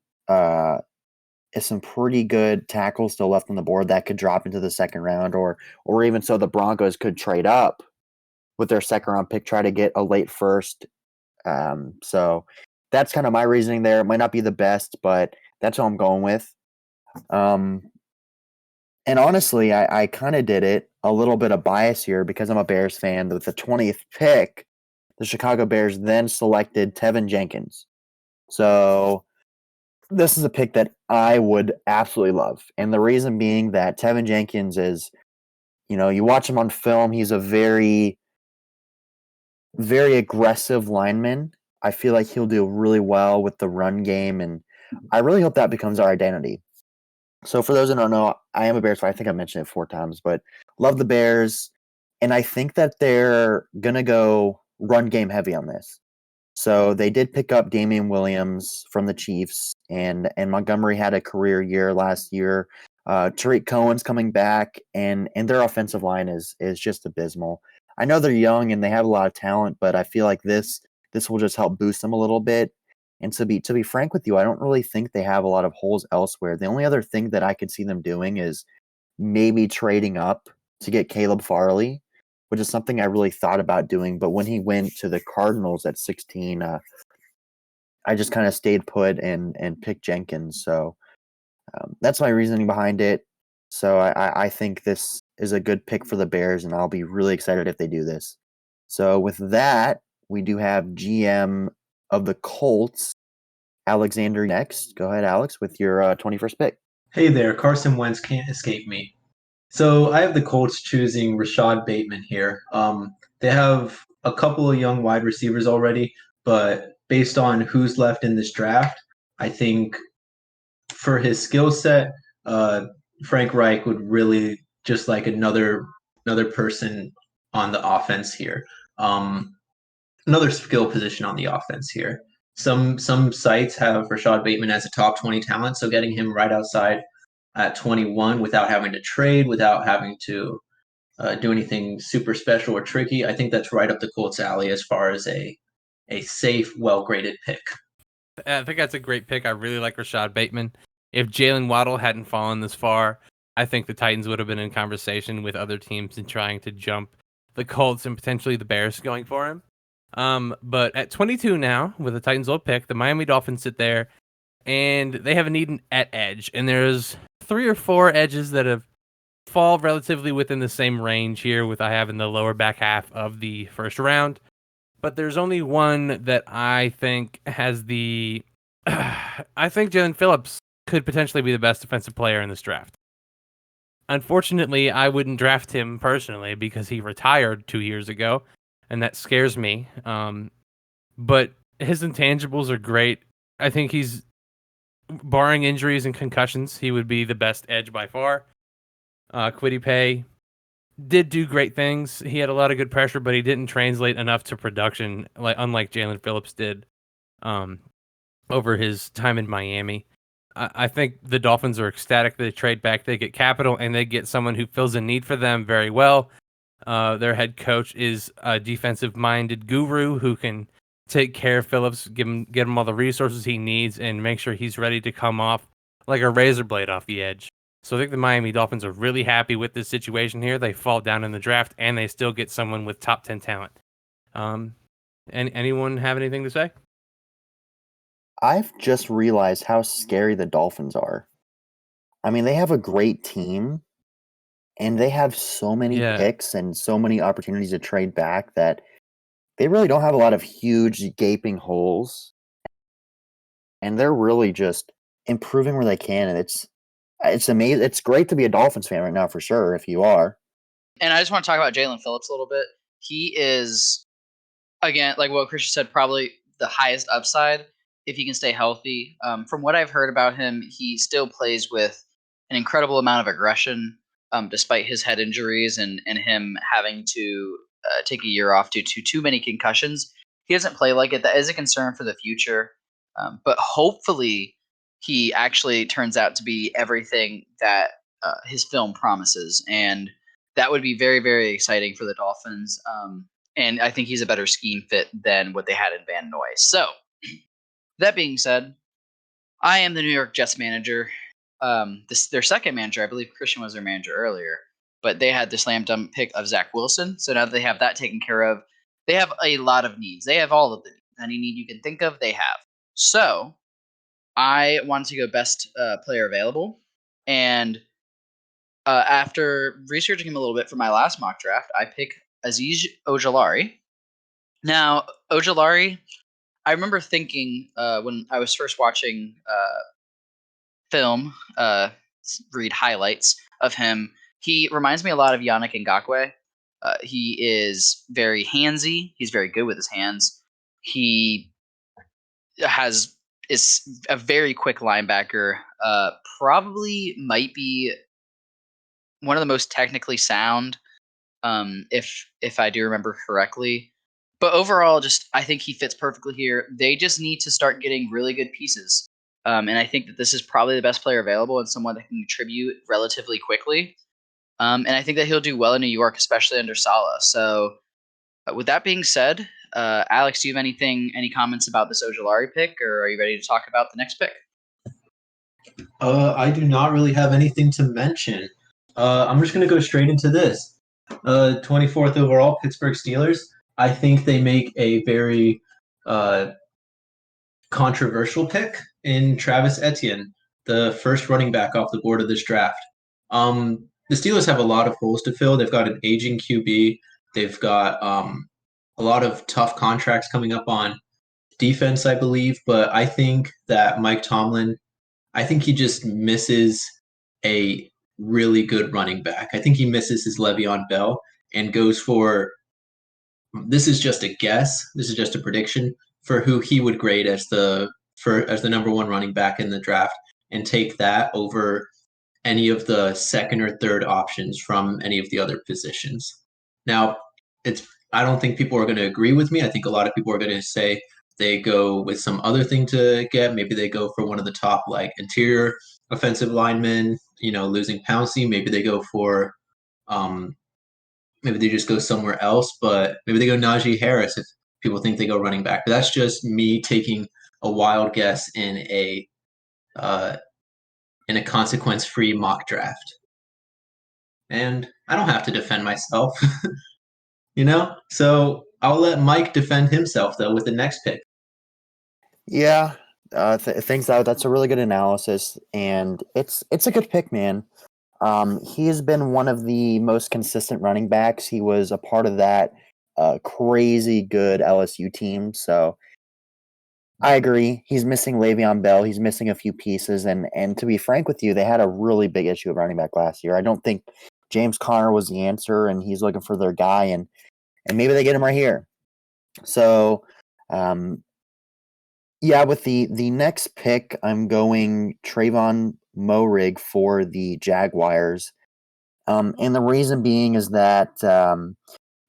is some pretty good tackles still left on the board that could drop into the second round, or even so the Broncos could trade up with their second round pick, try to get a late first. So that's kind of my reasoning there. It might not be the best, but that's what I'm going with. And honestly, I kind of did it a little bit of bias here because I'm a Bears fan. With the 20th pick, the Chicago Bears then selected Tevin Jenkins. So this is a pick that I would absolutely love. And the reason being that Tevin Jenkins is, you watch him on film, he's a very, very aggressive lineman. I feel like he'll do really well with the run game, and I really hope that becomes our identity. So for those who don't know, I am a Bears fan. I think I mentioned it 4 times, but love the Bears, and I think that they're going to go run game heavy on this. So they did pick up Damian Williams from the Chiefs, and Montgomery had a career year last year. Tariq Cohen's coming back, and their offensive line is just abysmal. I know they're young and they have a lot of talent, but I feel like this will just help boost them a little bit. And to be frank with you, I don't really think they have a lot of holes elsewhere. The only other thing that I could see them doing is maybe trading up to get Caleb Farley, which is something I really thought about doing. But when he went to the Cardinals at 16, I just kind of stayed put and picked Jenkins. So that's my reasoning behind it. So I think this is a good pick for the Bears, and I'll be really excited if they do this. So with that, we do have GM of the Colts, Alexander, next. Go ahead, Alex, with your 21st pick. Hey there, Carson Wentz can't escape me. So I have the Colts choosing Rashad Bateman here. They have a couple of young wide receivers already, but based on who's left in this draft, I think for his skill set, Frank Reich would really just like another person on the offense here. Another skill position on the offense here. Some sites have Rashad Bateman as a top 20 talent, so getting him right outside at 21 without having to trade, without having to do anything super special or tricky, I think that's right up the Colts' alley as far as a safe, well-graded pick. I think that's a great pick. I really like Rashad Bateman. If Jalen Waddle hadn't fallen this far, I think the Titans would have been in conversation with other teams and trying to jump the Colts and potentially the Bears going for him. But at 22 now, with the Titans' old pick, the Miami Dolphins sit there, and they have a need at edge. And there's 3 or 4 edges that have fall relatively within the same range here with I have in the lower back half of the first round. but there's only one that I think has the. I think Jalen Phillips could potentially be the best defensive player in this draft. Unfortunately, I wouldn't draft him personally because he retired 2 years ago, and that scares me. But his intangibles are great. I think he's, barring injuries and concussions, he would be the best edge by far. Kwity Paye did do great things. He had a lot of good pressure, but he didn't translate enough to production, unlike Jalen Phillips did over his time in Miami. I think the Dolphins are ecstatic. They trade back, they get capital, and they get someone who fills a need for them very well. Their head coach is a defensive-minded guru who can take care of Phillips, get him all the resources he needs, and make sure he's ready to come off like a razor blade off the edge. So I think the Miami Dolphins are really happy with this situation here. They fall down in the draft, and they still get someone with top 10 talent. And anyone have anything to say? I've just realized how scary the Dolphins are. I mean, they have a great team, and they have so many picks and so many opportunities to trade back that they really don't have a lot of huge gaping holes. And they're really just improving where they can. And it's amazing. It's great to be a Dolphins fan right now, for sure, if you are. And I just want to talk about Jalen Phillips a little bit. He is, again, like what Christian said, probably the highest upside if he can stay healthy. From what I've heard about him, he still plays with an incredible amount of aggression, despite his head injuries and him having to take a year off due to too many concussions. He doesn't play like it. That is a concern for the future. But hopefully he actually turns out to be everything that his film promises. And that would be very, very exciting for the Dolphins. And I think he's a better scheme fit than what they had in Van Noy. So, that being said, I am the New York Jets manager. Their second manager, I believe Christian was their manager earlier, but they had the slam dunk pick of Zach Wilson. So now that they have that taken care of, they have a lot of needs. They have all of the needs. Any need you can think of, they have. So I wanted to go best player available. And after researching him a little bit for my last mock draft, I pick Azeez Ojulari. Now, Ojulari, I remember thinking when I was first watching film, read highlights of him, he reminds me a lot of Yannick Ngakoue. He is very handsy. He's very good with his hands. He is a very quick linebacker. Probably might be one of the most technically sound, if I do remember correctly. But overall, I think he fits perfectly here. They just need to start getting really good pieces. And I think that this is probably the best player available and someone that can contribute relatively quickly. And I think that he'll do well in New York, especially under Saleh. So with that being said, Alex, do you have any comments about this Ojulari pick, or are you ready to talk about the next pick? I do not really have anything to mention. I'm just going to go straight into this. 24th overall, Pittsburgh Steelers. I think they make a very controversial pick in Travis Etienne, the first running back off the board of this draft. The Steelers have a lot of holes to fill. They've got an aging QB. They've got a lot of tough contracts coming up on defense, I believe. But I think that Mike Tomlin, I think he just misses a really good running back. I think he misses his Le'Veon Bell and goes for, this is just a guess, this is just a prediction for who he would grade as the number one running back in the draft, and take that over any of the second or third options from any of the other positions. Now, I don't think people are going to agree with me. I think a lot of people are going to say they go with some other thing to get. Maybe they go for one of the top interior offensive linemen, losing Pouncey. Maybe they go for maybe they just go somewhere else, but maybe they go Najee Harris if people think they go running back. But that's just me taking a wild guess in a consequence-free mock draft. And I don't have to defend myself, So I'll let Mike defend himself, though, with the next pick. Yeah, thanks. That's a really good analysis, and it's a good pick, man. He has been one of the most consistent running backs. He was a part of that a crazy good LSU team. So I agree. He's missing Le'Veon Bell. He's missing a few pieces. And to be frank with you, they had a really big issue at running back last year. I don't think James Conner was the answer, and he's looking for their guy, and maybe they get him right here. So, yeah, with the next pick, I'm going Trayvon Moehrig for the Jaguars. And the reason being is that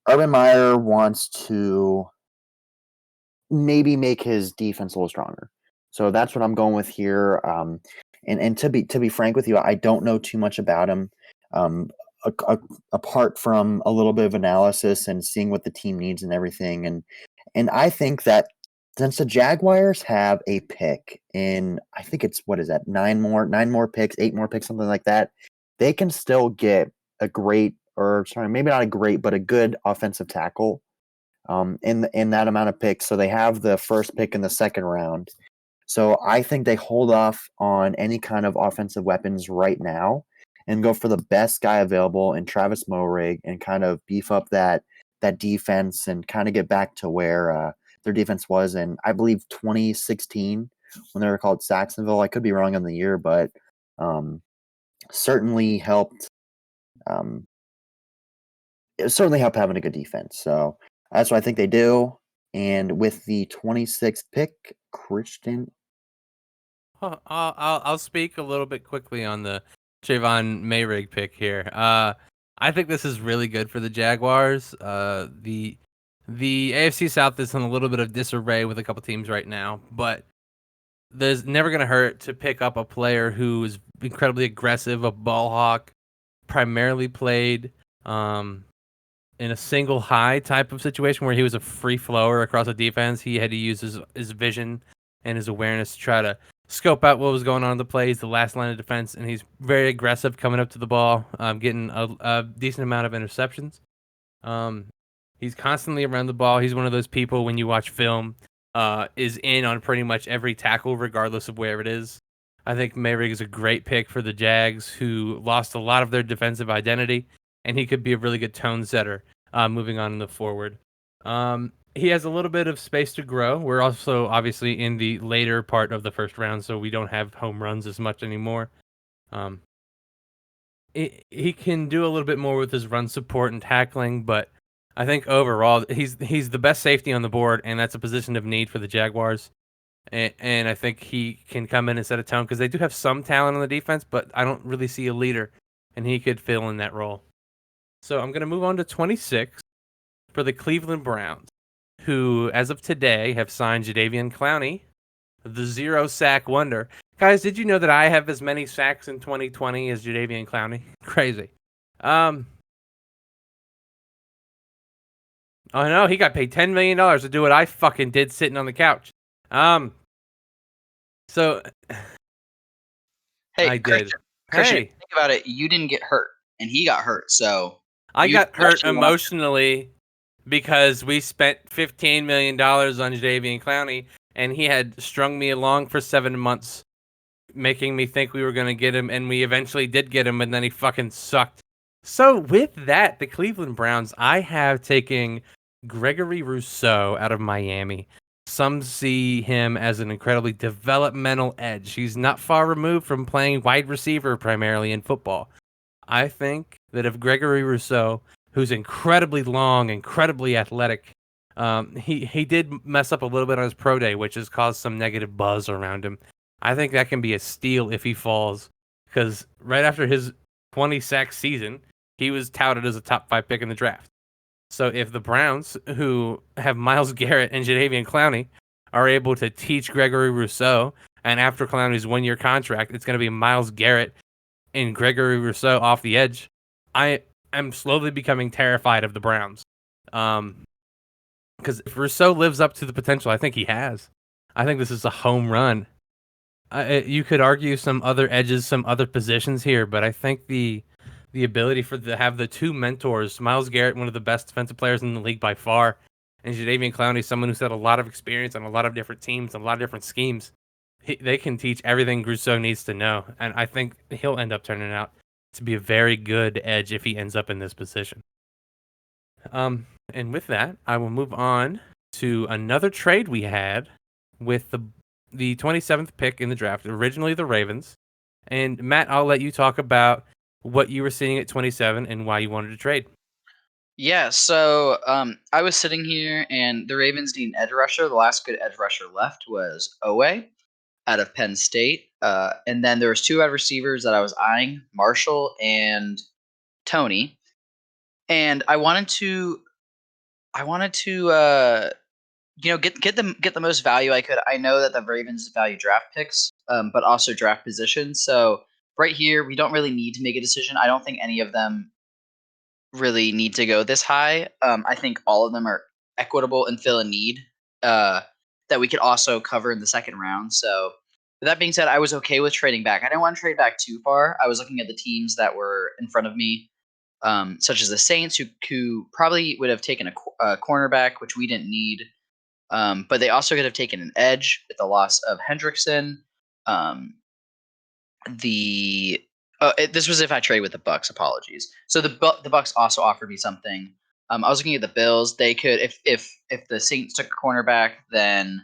Urban Meyer wants to maybe make his defense a little stronger. So that's what I'm going with here. And to be frank with you, I don't know too much about him. Apart from a little bit of analysis and seeing what the team needs and everything. And I think that since the Jaguars have a pick in, I think it's, what is that, 9 more picks, 8 more picks, something like that, they can still get a great, or sorry, maybe not a great, but a good offensive tackle in that amount of picks. So they have the first pick in the second round. So I think they hold off on any kind of offensive weapons right now and go for the best guy available in Travis Moehrig and kind of beef up that defense and kind of get back to where their defense was in, I believe, 2016 when they were called Saxonville. I could be wrong on the year, but certainly helped. It certainly helped having a good defense. So that's what I think they do. And with the 26th pick, Christian. I'll speak a little bit quickly on the Trayvon Moehrig pick here. I think this is really good for the Jaguars. The AFC South is in a little bit of disarray with a couple teams right now, but there's never going to hurt to pick up a player who is incredibly aggressive, a ball hawk, primarily played in a single high type of situation where he was a free flower across the defense. He had to use his vision and his awareness to try to scope out what was going on in the plays, the last line of defense, and he's very aggressive coming up to the ball, getting a decent amount of interceptions. He's constantly around the ball. He's one of those people, when you watch film, is in on pretty much every tackle, regardless of where it is. I think Moehrig is a great pick for the Jags, who lost a lot of their defensive identity, and he could be a really good tone setter moving on in the forward. He has a little bit of space to grow. We're also obviously in the later part of the first round, so we don't have home runs as much anymore. He can do a little bit more with his run support and tackling, but I think overall he's the best safety on the board, and that's a position of need for the Jaguars. And I think he can come in and set a tone because they do have some talent on the defense, but I don't really see a leader, and he could fill in that role. So I'm going to move on to 26 for the Cleveland Browns, who, as of today, have signed Jadeveon Clowney, the 0-sack wonder. Guys, did you know that I have as many sacks in 2020 as Jadeveon Clowney? Crazy. Oh no, he got paid $10 million to do what I fucking did sitting on the couch. So Hey, I did. Christian, Hey, think about it. You didn't get hurt, and he got hurt. So I you got hurt actually emotionally because we spent $15 million on Jadeveon Clowney, and he had strung me along for 7 months, making me think we were going to get him, and we eventually did get him, and then he fucking sucked. So with that, the Cleveland Browns, I have taken Gregory Rousseau out of Miami. Some see him as an incredibly developmental edge. He's not far removed from playing wide receiver primarily in football. I think that if Gregory Rousseau, who's incredibly long, incredibly athletic, he did mess up a little bit on his pro day, which has caused some negative buzz around him. I think that can be a steal if he falls, because right after his 20-sack season, he was touted as a top 5 pick in the draft. So if the Browns, who have Myles Garrett and Jadeveon Clowney, are able to teach Gregory Rousseau, and after Clowney's 1-year contract, it's going to be Myles Garrett and Gregory Rousseau off the edge, I am slowly becoming terrified of the Browns. Because if Rousseau lives up to the potential I think he has, I think this is a home run. You could argue some other edges, some other positions here, but I think the ability to have the two mentors, Myles Garrett, one of the best defensive players in the league by far, and Jadeveon Clowney, someone who's had a lot of experience on a lot of different teams, and a lot of different schemes. They can teach everything Rousseau needs to know, and I think he'll end up turning out to be a very good edge if he ends up in this position. And with that, I will move on to another trade we had with the 27th pick in the draft, originally the Ravens. And Matt, I'll let you talk about what you were seeing at 27 and why you wanted to trade. Yeah, so I was sitting here, and the Ravens need an edge rusher. The last good edge rusher left was Owe out of Penn State, and then there was two wide receivers that I was eyeing, Marshall and Tony, and I wanted to get the most value I could. I know that the Ravens value draft picks, but also draft positions. So right here, we don't really need to make a decision. I don't think any of them really need to go this high. I think all of them are equitable and fill a need that we could also cover in the second round. So, with that being said, I was okay with trading back. I didn't want to trade back too far. I was looking at the teams that were in front of me, such as the Saints, who probably would have taken a cornerback, which we didn't need. But they also could have taken an edge with the loss of Hendrickson. Um, this was if I trade with the Bucks. Apologies. So the Bucks also offered me something. I was looking at the Bills. They could, if the Saints took a cornerback, then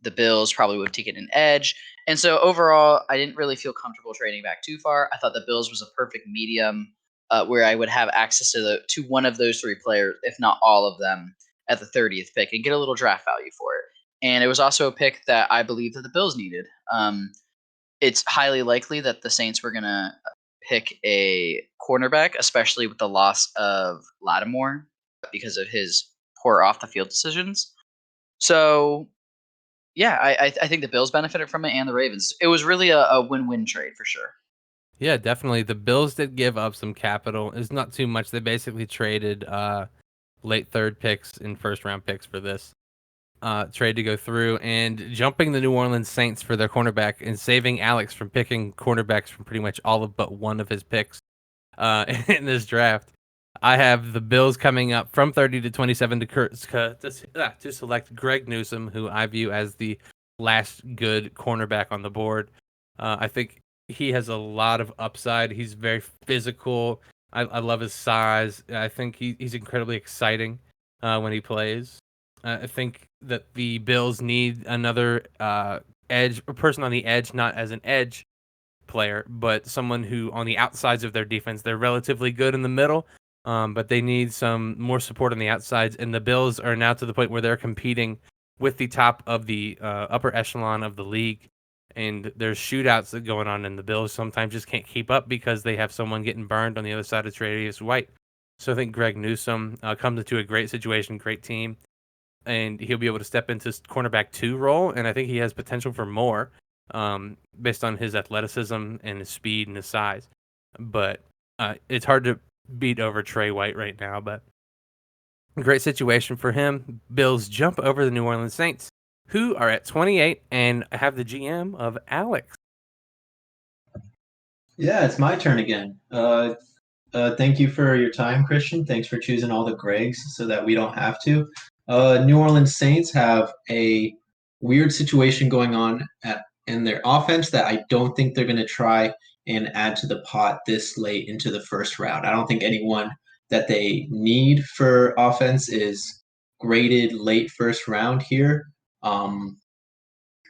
the Bills probably would have taken an edge. And so overall, I didn't really feel comfortable trading back too far. I thought the Bills was a perfect medium where I would have access to one of those three players, if not all of them, at the 30th pick and get a little draft value for it. And it was also a pick that I believe that the Bills needed. It's highly likely that the Saints were going to pick a cornerback, especially with the loss of Lattimore because of his poor off the field decisions. So, yeah, I think the Bills benefited from it and the Ravens. It was really a win-win trade for sure. Yeah, definitely. The Bills did give up some capital. It's not too much. They basically traded late third picks and first round picks for this trade to go through, and jumping the New Orleans Saints for their cornerback and saving Alex from picking cornerbacks from pretty much all of but one of his picks in this draft. I have the Bills coming up from 30 to 27 to select Greg Newsome, who I view as the last good cornerback on the board. I think he has a lot of upside. He's very physical. I love his size. I think he's incredibly exciting when he plays. I think that the Bills need another edge, a person on the edge, not as an edge player, but someone who on the outsides of their defense, they're relatively good in the middle, but they need some more support on the outsides. And the Bills are now to the point where they're competing with the top of the upper echelon of the league. And there's shootouts that going on, and the Bills sometimes just can't keep up because they have someone getting burned on the other side of Tre'Davious White. So I think Greg Newsome comes into a great situation, great team, and he'll be able to step into cornerback 2 role, and I think he has potential for more based on his athleticism and his speed and his size. But it's hard to beat over Trey White right now, but great situation for him. Bills jump over the New Orleans Saints, who are at 28 and have the GM of Alex. Yeah, it's my turn again. Thank you for your time, Christian. Thanks for choosing all the Gregs so that we don't have to. New Orleans Saints have a weird situation going on in their offense that I don't think they're going to try and add to the pot this late into the first round. I don't think anyone that they need for offense is graded late first round here.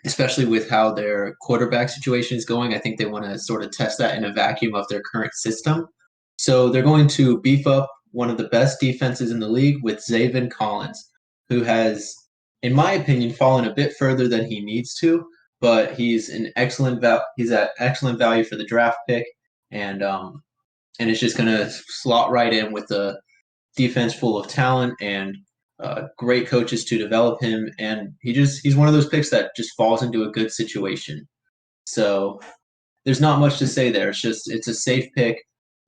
Especially with how their quarterback situation is going. I think they want to sort of test that in a vacuum of their current system. So they're going to beef up one of the best defenses in the league with Zaven Collins, who has, in my opinion, fallen a bit further than he needs to, but he's at excellent value for the draft pick, and it's just going to slot right in with the defense full of talent and great coaches to develop him, and he's one of those picks that just falls into a good situation. So there's not much to say there. It's a safe pick,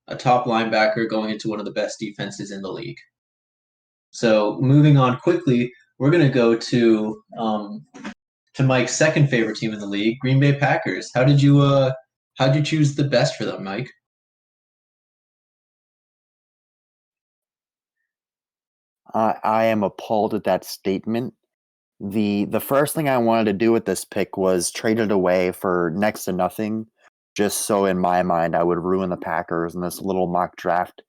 a top linebacker going into one of the best defenses in the league. So moving on quickly, we're going to go to Mike's second favorite team in the league, Green Bay Packers. How'd you choose the best for them, Mike? I am appalled at that statement. The first thing I wanted to do with this pick was trade it away for next to nothing, just so in my mind I would ruin the Packers in this little mock draft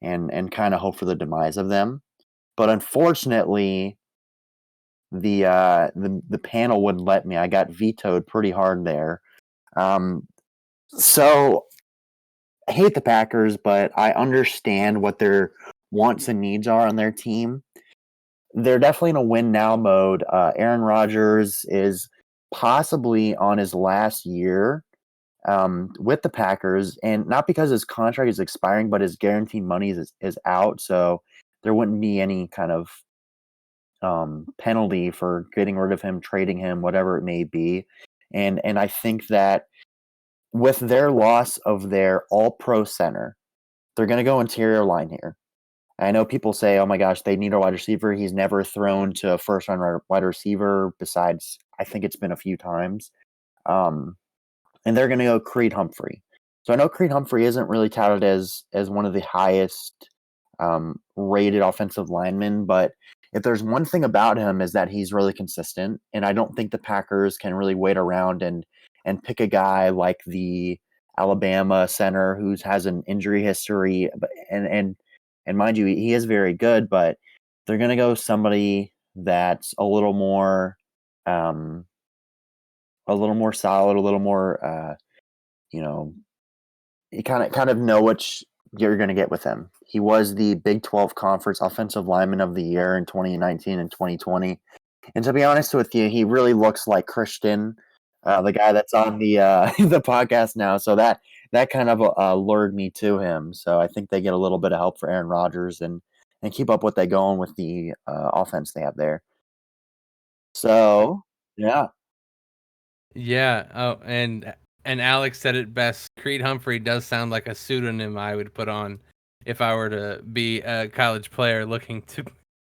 and kind of hope for the demise of them. But unfortunately, the panel wouldn't let me. I got vetoed pretty hard there. So I hate the Packers, but I understand what their wants and needs are on their team. They're definitely in a win now mode. Aaron Rodgers is possibly on his last year with the Packers, and not because his contract is expiring, but his guaranteed money is out. So there wouldn't be any kind of penalty for getting rid of him, trading him, whatever it may be. And I think that with their loss of their all-pro center, they're going to go interior line here. I know people say, oh my gosh, they need a wide receiver. He's never thrown to a first-round wide receiver besides, I think it's been a few times. And they're going to go Creed Humphrey. So I know Creed Humphrey isn't really touted as one of the highest rated offensive linemen, but if there's one thing about him is that he's really consistent, and I don't think the Packers can really wait around and pick a guy like the Alabama center who has an injury history, and mind you, he is very good, but they're going to go somebody that's a little more solid, a little more, you kind of know what you're going to get with him. He was the Big 12 Conference Offensive Lineman of the Year in 2019 and 2020. And to be honest with you, he really looks like Christian, the guy that's on the the podcast now. So that kind of lured me to him. So I think they get a little bit of help for Aaron Rodgers and keep up what they going with the offense they have there. So yeah. Yeah. Oh, and Alex said it best. Creed Humphrey does sound like a pseudonym I would put on if I were to be a college player looking to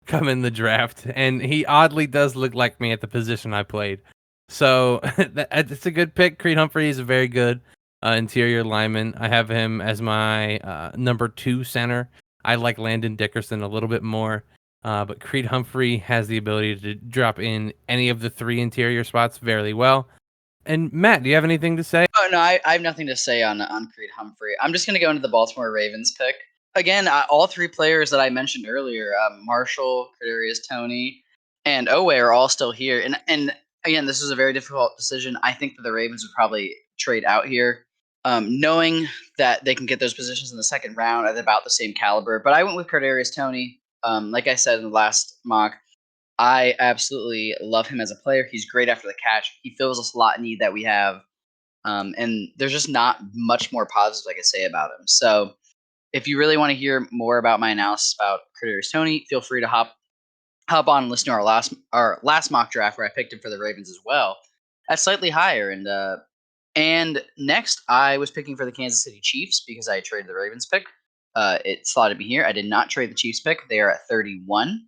come in the draft. And he oddly does look like me at the position I played. So it's a good pick. Creed Humphrey is a very good interior lineman. I have him as my number 2 center. I like Landon Dickerson a little bit more. But Creed Humphrey has the ability to drop in any of the 3 interior spots very well. And Matt, do you have anything to say? Oh no, I have nothing to say on Creed Humphrey. I'm just going to go into the Baltimore Ravens pick. Again, all 3 players that I mentioned earlier, Marshall, Kadarius Toney, and Owe are all still here. And again, this is a very difficult decision. I think that the Ravens would probably trade out here, knowing that they can get those positions in the second round at about the same caliber. But I went with Kadarius Toney. Like I said in the last mock, I absolutely love him as a player. He's great after the catch. He fills a slot need that we have. And there's just not much more positive I can say about him. So if you really want to hear more about my analysis about Kadarius Toney, feel free to hop on and listen to our last mock draft where I picked him for the Ravens as well. That's slightly higher. And next I was picking for the Kansas City Chiefs because I traded the Ravens pick. It slotted me here. I did not trade the Chiefs pick. They are at 31.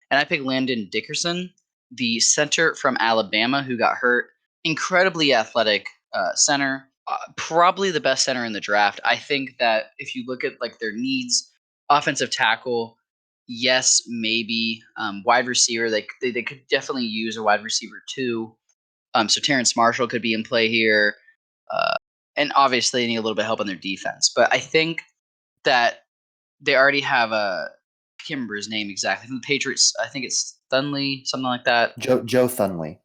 And I picked Landon Dickerson, the center from Alabama who got hurt. Incredibly athletic center, probably the best center in the draft. I think that if you look at like their needs, offensive tackle, yes, maybe wide receiver. They could definitely use a wide receiver too. So Terrence Marshall could be in play here, and obviously they need a little bit of help on their defense. But I think that they already have I can't remember his name exactly. From the Patriots, I think it's Thunley, something like that. Joe Thunley.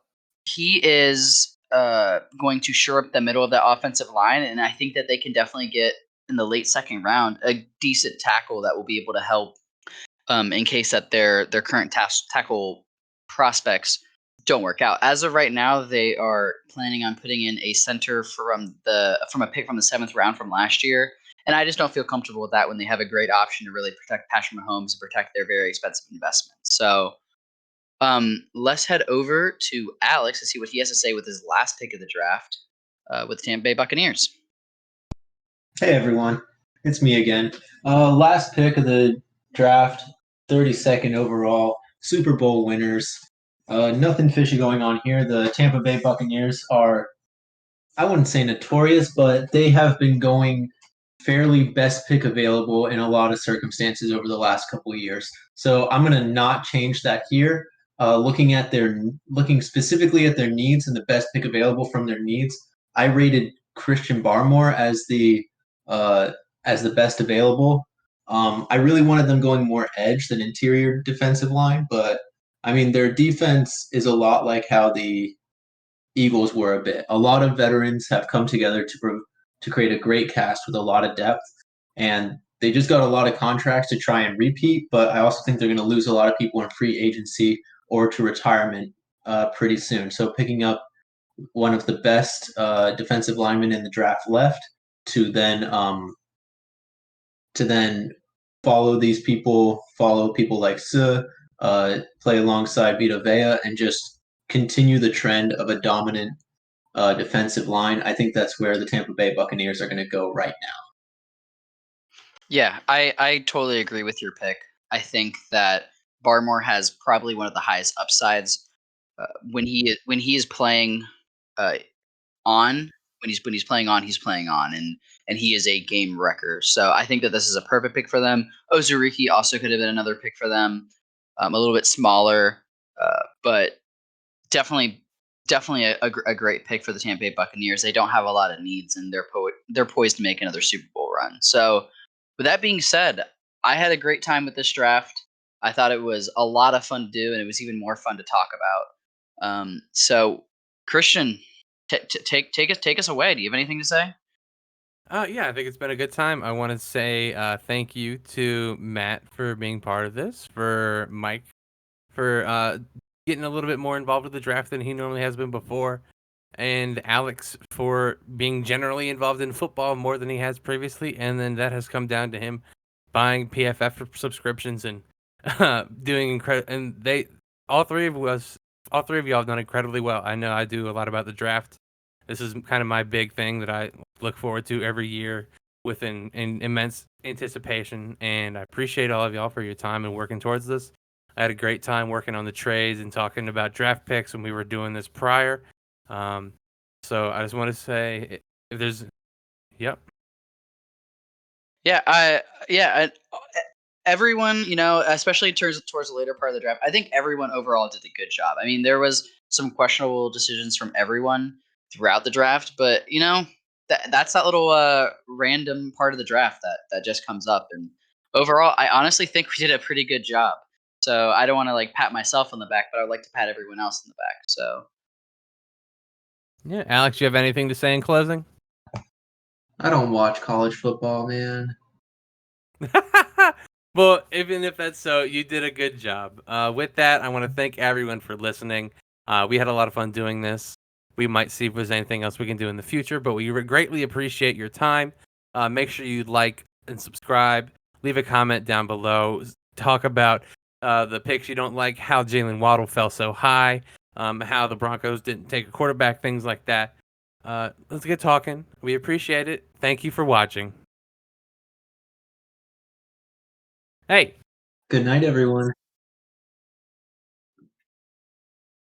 He is going to shore up the middle of that offensive line, and I think that they can definitely get in the late second round a decent tackle that will be able to help in case that their current tackle prospects don't work out. As of right now, they are planning on putting in a center from a pick from the 7th round from last year. And I just don't feel comfortable with that when they have a great option to really protect Patrick Mahomes and protect their very expensive investment. So let's head over to Alex to see what he has to say with his last pick of the draft with the Tampa Bay Buccaneers. Hey everyone, it's me again. Last pick of the draft, 32nd overall, Super Bowl winners. Nothing fishy going on here. The Tampa Bay Buccaneers are, I wouldn't say notorious, but they have been going fairly best pick available in a lot of circumstances over the last couple of years. So I'm going to not change that here. Looking specifically at their needs and the best pick available from their needs, I rated Christian Barmore as the best available. I really wanted them going more edge than interior defensive line, but I mean, their defense is a lot like how the Eagles were a bit. A lot of veterans have come together to create a great cast with a lot of depth, and they just got a lot of contracts to try and repeat. But I also think they're going to lose a lot of people in free agency or to retirement pretty soon. So picking up one of the best defensive linemen in the draft left to then follow people like Suh, play alongside Vita Vea, and just continue the trend of a dominant defensive line. I think that's where the Tampa Bay Buccaneers are going to go right now. Yeah, I totally agree with your pick. I think that Barmore has probably one of the highest upsides when he is playing uh, on. When he's playing on, he's playing on, and he is a game wrecker. So I think that this is a perfect pick for them. Ozuriki also could have been another pick for them, a little bit smaller, but definitely a great pick for the Tampa Bay Buccaneers. They don't have a lot of needs, and they're poised to make another Super Bowl run. So with that being said, I had a great time with this draft. I thought it was a lot of fun to do, and it was even more fun to talk about. So Christian, take us away. Do you have anything to say? Yeah, I think it's been a good time. I want to say thank you to Matt for being part of this, for Mike for getting a little bit more involved with the draft than he normally has been before, and Alex for being generally involved in football more than he has previously, and then that has come down to him buying PFF subscriptions and doing incredible. And all three of y'all have done incredibly well. I know I do a lot about the draft. This is kind of my big thing that I look forward to every year with an immense anticipation, and I appreciate all of y'all for your time and working towards this. I had a great time working on the trades and talking about draft picks when we were doing this prior. So I just want to say, if there's, yep. Everyone, especially towards the later part of the draft, I think everyone overall did a good job. I mean, there was some questionable decisions from everyone throughout the draft, but that's that little random part of the draft that just comes up. And overall, I honestly think we did a pretty good job. So I don't want to pat myself on the back, but I would like to pat everyone else on the back. So Yeah, Alex, you have anything to say in closing? I don't watch college football, man. Well, even if that's so, you did a good job. With that, I want to thank everyone for listening. We had a lot of fun doing this. We might see if there's anything else we can do in the future, but we greatly appreciate your time. Make sure you like and subscribe. Leave a comment down below. Talk about the picks you don't like, how Jalen Waddle fell so high, how the Broncos didn't take a quarterback, things like that. Let's get talking. We appreciate it. Thank you for watching. Hey. Good night, everyone.